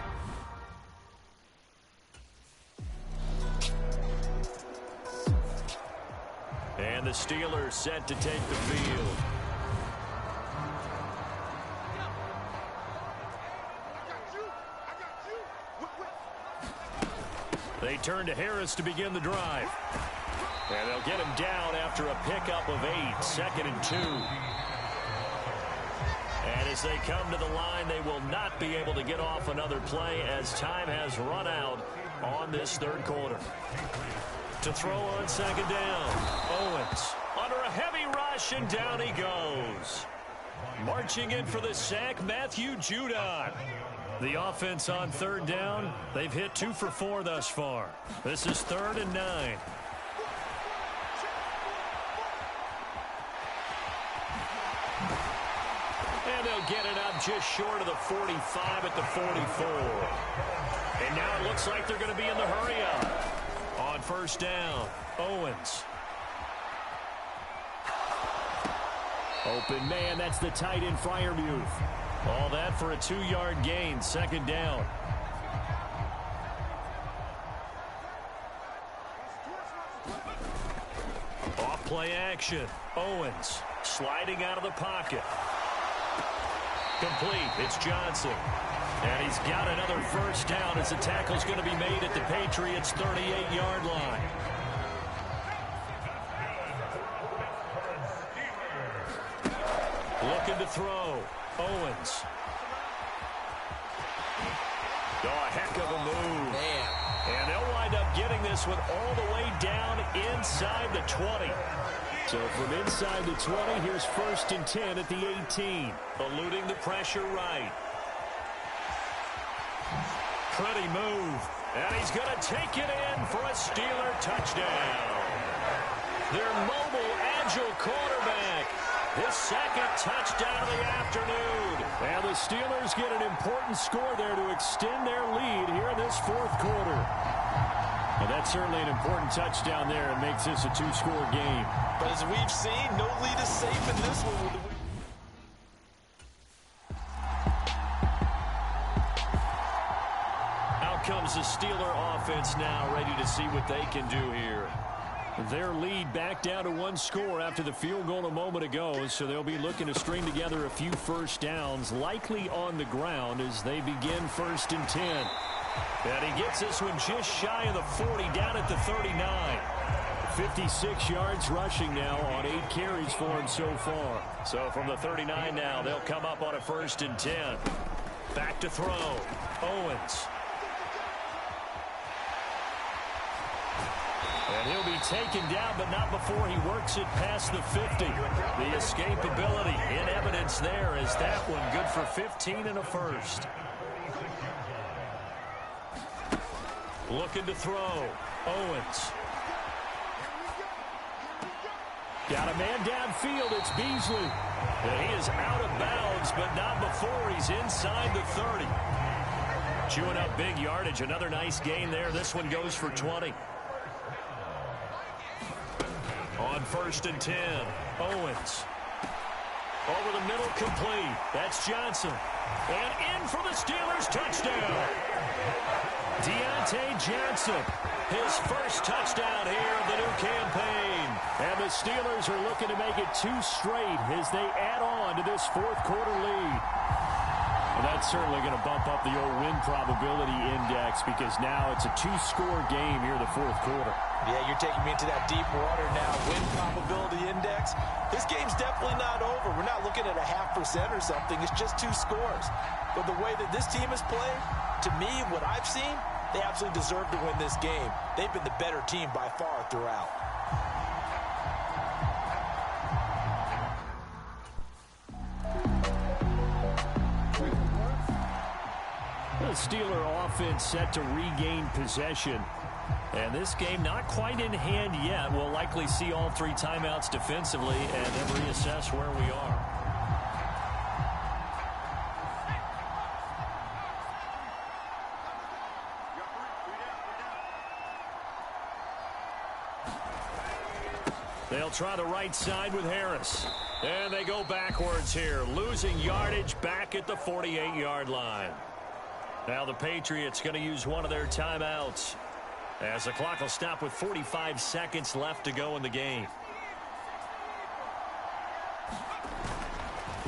And the Steelers set to take the field. They turn to Harris to begin the drive. And they'll get him down after a pickup of 8. 2nd and 2. And as they come to the line, they will not be able to get off another play as time has run out on this third quarter. To throw on 2nd down. Owens under a heavy rush, and down he goes. Marching in for the sack, Matthew Judon. The offense on 3rd down, they've hit 2 for 4 thus far. This is 3rd and 9. And they'll get it up just short of the 45 at the 44. And now it looks like they're going to be in the hurry up. On 1st down, Owens. Open man, that's the tight end, Freiermuth. All that for a 2-yard gain, 2nd down. Off play action. Owens sliding out of the pocket. Complete. It's Johnson. And he's got another 1st down as the tackle's going to be made at the Patriots' 38-yard line. Looking to throw. Owens. Oh, a heck of a move. Man. And they'll wind up getting this one all the way down inside the 20. So from inside the 20, here's 1st and 10 at the 18. Eluding the pressure right. Pretty move. And he's going to take it in for a Steeler touchdown. Their mobile, agile quarterback. His 2nd touchdown of the afternoon. And the Steelers get an important score there to extend their lead here in this 4th quarter. And that's certainly an important touchdown there. It makes this a 2-score game. But as we've seen, no lead is safe in this one. Out comes the Steeler offense now, ready to see what they can do here. Their lead back down to 1 score after the field goal a moment ago, so they'll be looking to string together a few 1st downs, likely on the ground as they begin 1st and 10. And he gets this one just shy of the 40, down at the 39. 56 yards rushing now on 8 carries for him so far. So from the 39 now, they'll come up on a 1st and 10. Back to throw. Owens. And he'll be taken down, but not before he works it past the 50. The escapability in evidence there is that one good for 15 and a 1st. Looking to throw. Owens. Got a man downfield. It's Beasley. And he is out of bounds, but not before he's inside the 30. Chewing up big yardage. Another nice gain there. This one goes for 20. On 1st and 10. Owens. Over the middle, complete. That's Johnson. And in for the Steelers, touchdown. Deontay Johnson, his first touchdown here of the new campaign. And the Steelers are looking to make it 2 straight as they add on to this 4th quarter lead. And that's certainly going to bump up the old win probability index because now it's a 2-score game here in the 4th quarter. Yeah, you're taking me into that deep water now. Win probability index. This game's definitely not over. We're not looking at a 0.5% or something. It's just 2 scores. But the way that this team has played, to me, what I've seen, they absolutely deserve to win this game. They've been the better team by far throughout. The Steeler offense set to regain possession. And this game not quite in hand yet. We'll likely see all 3 timeouts defensively and then reassess where we are. They'll try the right side with Harris. And they go backwards here, losing yardage back at the 48-yard line. Now the Patriots going to use one of their timeouts as the clock will stop with 45 seconds left to go in the game.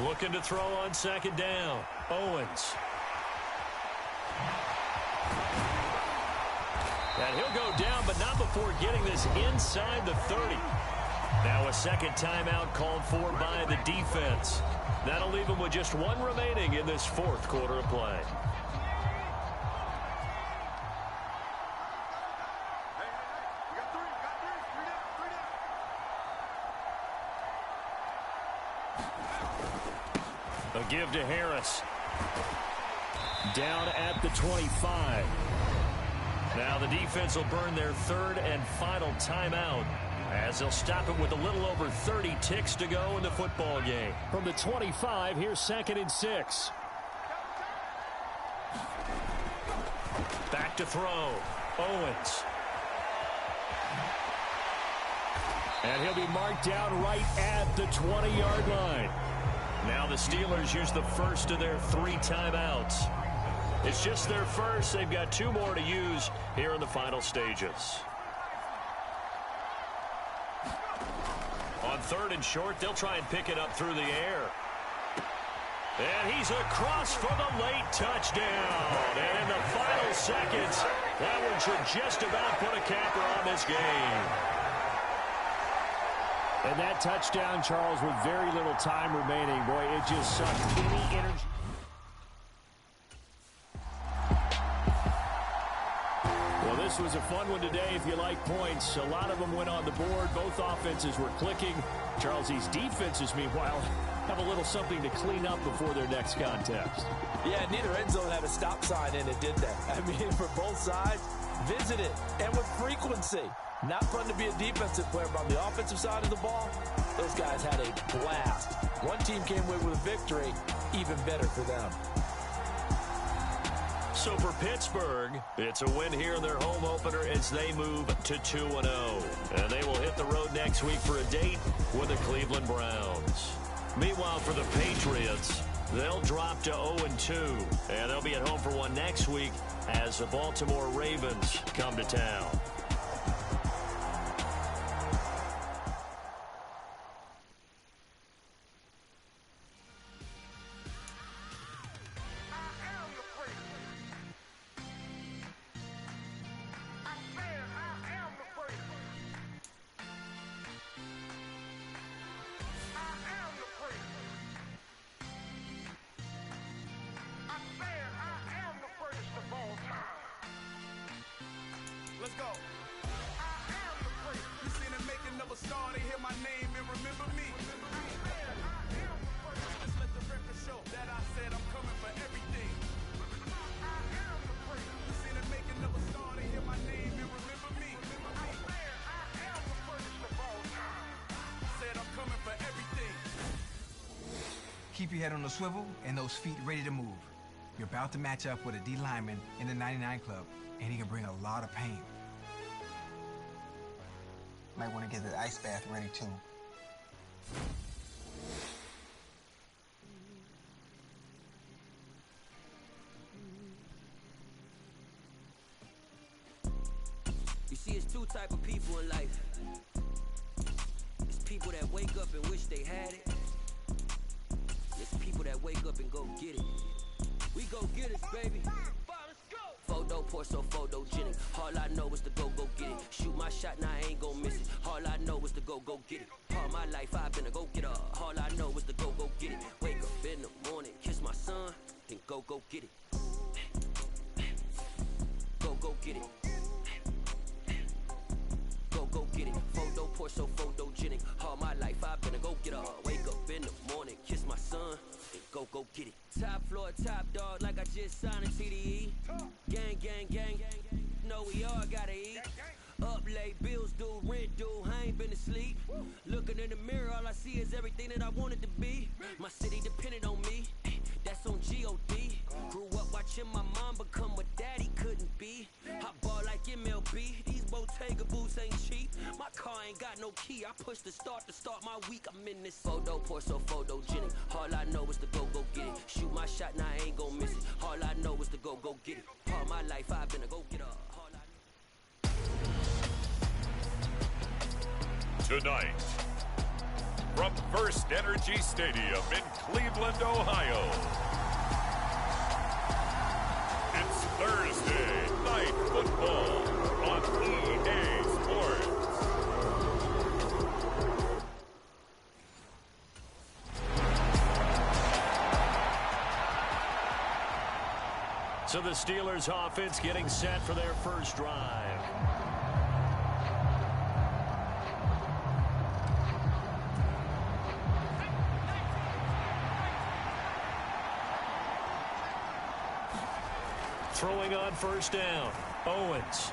Looking to throw on 2nd down. Owens. And he'll go down, but not before getting this inside the 30. Now a 2nd timeout called for by the defense. That'll leave him with just 1 remaining in this 4th quarter of play. A give to Harris. Down at the 25. Now the defense will burn their 3rd and final timeout as they'll stop it with a little over 30 ticks to go in the football game. From the 25, here's 2nd and 6. Back to throw. Owens. And he'll be marked down right at the 20-yard line. Now the Steelers use the first of their 3 timeouts. It's just their first. They've got 2 more to use here in the final stages. On 3rd and short, they'll try and pick it up through the air. And he's across for the late touchdown. And in the final seconds, that one should just about put a capper on this game. And that touchdown, Charles, with very little time remaining. Boy, it just sucked any energy. Well, this was a fun one today if you like points. A lot of them went on the board. Both offenses were clicking. Charles, these defenses, meanwhile, have a little something to clean up before their next contest. Yeah, neither end zone had a stop sign in it, did they? I mean, for both sides, visit it, and with frequency. Not fun to be a defensive player, but on the offensive side of the ball, those guys had a blast. One team came away with a victory, even better for them. So for Pittsburgh, it's a win here in their home opener as they move to 2-0. And they will hit the road next week for a date with the Cleveland Browns. Meanwhile, for the Patriots, they'll drop to 0-2. And they'll be at home for one next week as the Baltimore Ravens come to town. Let's go. You seen the making of a star, they hear my name and remember me. Just let the record show that I said I'm coming for everything. You seen the making of a star, they hear my name and remember me. Said I'm coming for everything. Keep your head on the swivel and those feet ready to move. You're about to match up with a D lineman in the 99 Club, and he can bring a lot of pain. Might want to get the ice bath ready, too. You see, it's two type of people in life. It's people that wake up and wish they had it. It's people that wake up and go get it. We go get it, baby. Photo poor, so photogenic. All I know is to go get it. Shoot my shot, now I ain't gon' miss it. All I know is to go get it. All my life I've been a go-getter. All I know is to go get it. Wake up in the morning, kiss my son, then go get it. Go get it. Go get it. Photo poor, so photogenic. All my life I've been a go-getter. Wake up in the morning, kiss my son, then go get it. Top floor, top dog, like I just signed a TDE. Gang, gang, gang, know we all gotta eat. Up late, bills due, rent due, I ain't been asleep. Looking in the mirror, all I see is everything that I wanted to be. My city depended on me, that's on G.O.D. Grew up watching my mom become what daddy couldn't be. Hot ball like MLB, these Bottega boots ain't cheap. My car ain't got no key, I push the start to start my week. I'm in this photo poor, so photogenic. All I know is to go get it. Shoot my shot, now I ain't gon' miss it. All I know is to go get it. All my life I've been a go-getter. Tonight, from First Energy Stadium in Cleveland, Ohio, it's Thursday Night Football on EA Sports. So the Steelers offense getting set for their first drive. Throwing on first down, Owens.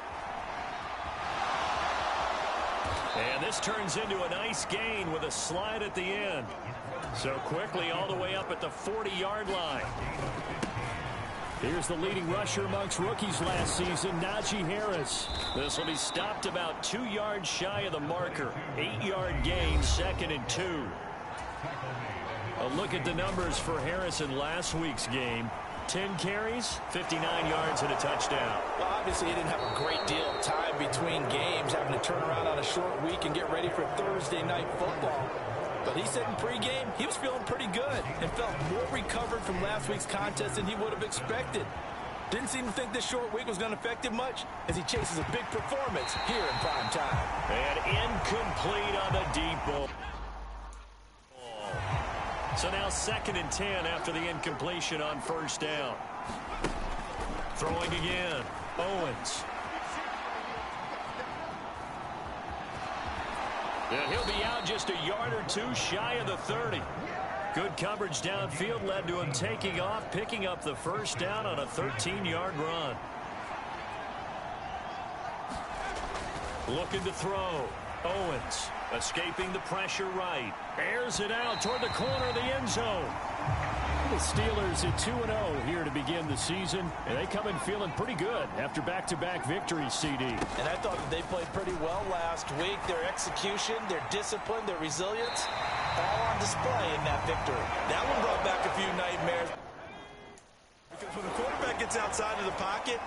And this turns into a nice gain with a slide at the end. So quickly all the way up at the 40-yard line. Here's the leading rusher amongst rookies last season, Najee Harris. This will be stopped about 2 yards shy of the marker. 8-yard gain, 2nd and 2. A look at the numbers for Harris in last week's game. 10 carries, 59 yards, and a touchdown. Well, obviously he didn't have a great deal of time between games, having to turn around on a short week and get ready for Thursday Night Football. But he said in pregame he was feeling pretty good and felt more recovered from last week's contest than he would have expected. Didn't seem to think this short week was going to affect him much as he chases a big performance here in prime time. And incomplete on the deep ball. So now 2nd and 10 after the incompletion on first down. Throwing again, Owens. And he'll be out just a yard or two shy of the 30. Good coverage downfield led to him taking off, picking up the first down on a 13-yard run. Looking to throw. Owens escaping the pressure right. Airs it out toward the corner of the end zone. The Steelers at 2-0 here to begin the season, and they come in feeling pretty good after back-to-back victories, CD. And I thought that they played pretty well last week. Their execution, their discipline, their resilience, all on display in that victory. That one brought back a few nightmares. Because when the quarterback gets outside of the pocket,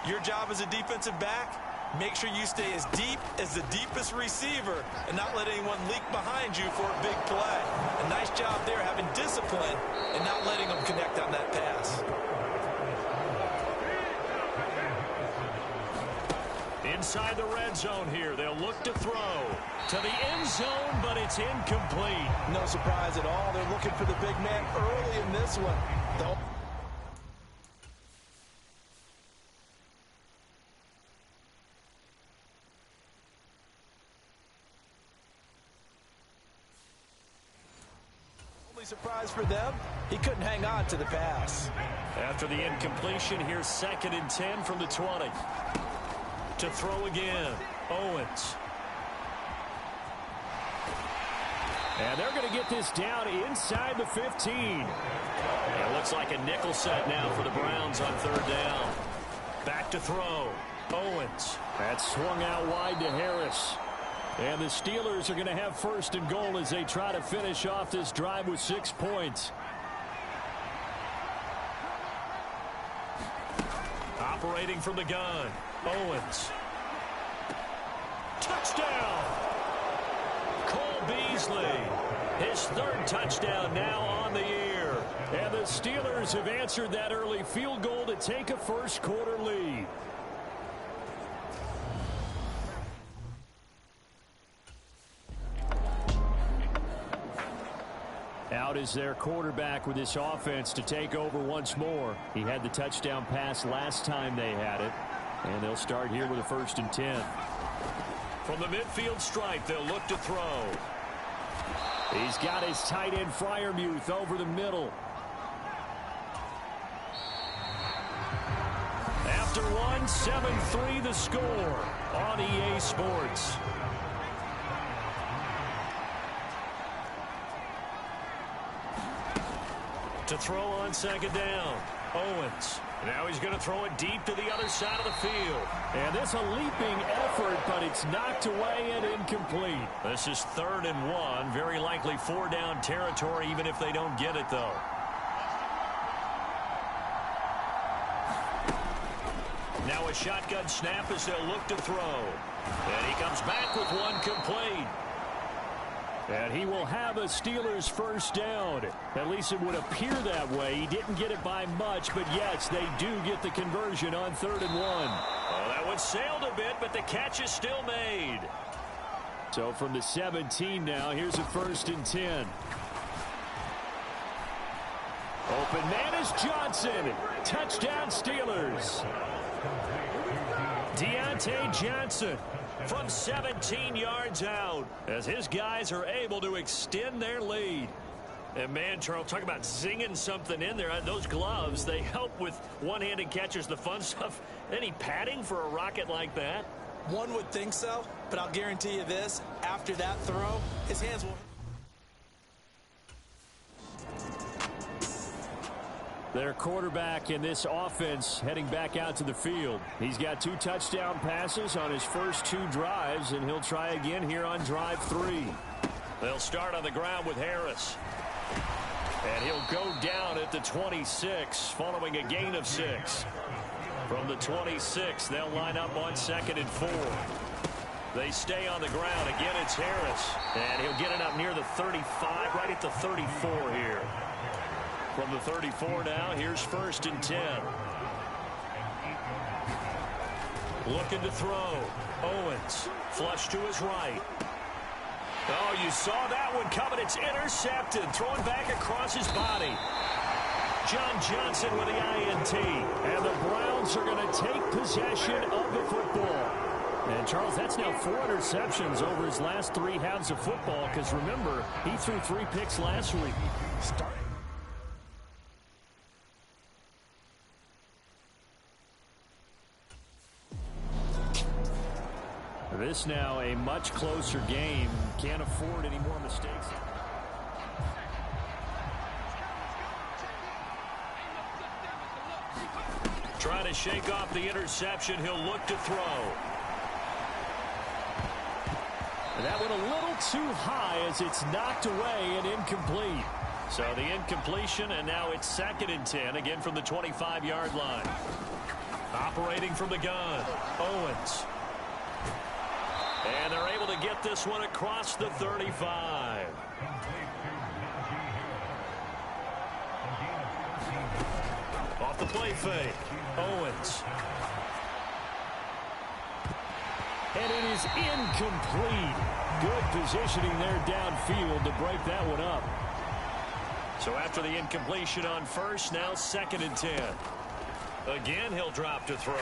your job as a defensive back, make sure you stay as deep as the deepest receiver and not let anyone leak behind you for a big play. A nice job there having discipline and not letting them connect on that pass. Inside the red zone here, they'll look to throw to the end zone, but it's incomplete. No surprise at all. They're looking for the big man early in this one. really surprised for them. He couldn't hang on to the pass. After the incompletion, here's 2nd and 10 from the 20. To throw again, Owens. And they're going to get this down inside the 15. It looks like a nickel set now for the Browns on 3rd down. Back to throw, Owens. That's swung out wide to Harris. And the Steelers are going to have 1st and goal as they try to finish off this drive with 6 points. Operating from the gun, Owens. Touchdown! Cole Beasley, his 3rd touchdown now on the year. And the Steelers have answered that early field goal to take a first-quarter lead. Out is their quarterback with this offense to take over once more. He had the touchdown pass last time they had it. And they'll start here with a 1st and 10. From the midfield stripe, they'll look to throw. He's got his tight end Freiermuth over the middle. After one, 7-3 the score on EA Sports. To throw on 2nd down, Owens. Now he's going to throw it deep to the other side of the field. And this a leaping effort, but it's knocked away and incomplete. This is 3rd and 1. Very likely 4-down territory, even if they don't get it, though. Now a shotgun snap as they'll look to throw. And he comes back with one complete. And he will have a Steelers 1st down. At least it would appear that way. He didn't get it by much, but yes, they do get the conversion on 3rd and 1. Oh, that one sailed a bit, but the catch is still made. So from the 17 now, here's a 1st and 10. Open man is Johnson. Touchdown Steelers. Deontay Johnson from 17 yards out as his guys are able to extend their lead. And man, Charles, talk about zinging something in there. Those gloves, they help with one-handed catches, the fun stuff. Any padding for a rocket like that? One would think so, but I'll guarantee you this. After that throw, his hands will... Their quarterback in this offense heading back out to the field. He's got 2 touchdown passes on his first 2 drives, and he'll try again here on drive 3. They'll start on the ground with Harris. And he'll go down at the 26 following a gain of 6. From the 26, they'll line up on 2nd and 4. They stay on the ground. Again, it's Harris. And he'll get it up near the 35, right at the 34 here. From the 34 now, here's 1st and 10. Looking to throw. Owens, flush to his right. Oh, you saw that one coming. It's intercepted. Thrown back across his body. John Johnson with the INT. And the Browns are going to take possession of the football. And, Charles, that's now 4 interceptions over his last 3 halves of football, because, remember, he threw 3 picks last week. This now a much closer game. Can't afford any more mistakes. Trying to shake off the interception. He'll look to throw. That went a little too high as it's knocked away and incomplete. So the incompletion, and now it's 2nd and 10, again from the 25-yard line. Operating from the gun, Owens. And they're able to get this one across the 35. Off the play fake, Owens. And it is incomplete. Good positioning there downfield to break that one up. So after the incompletion on 1st, now 2nd and 10. Again, he'll drop to throw.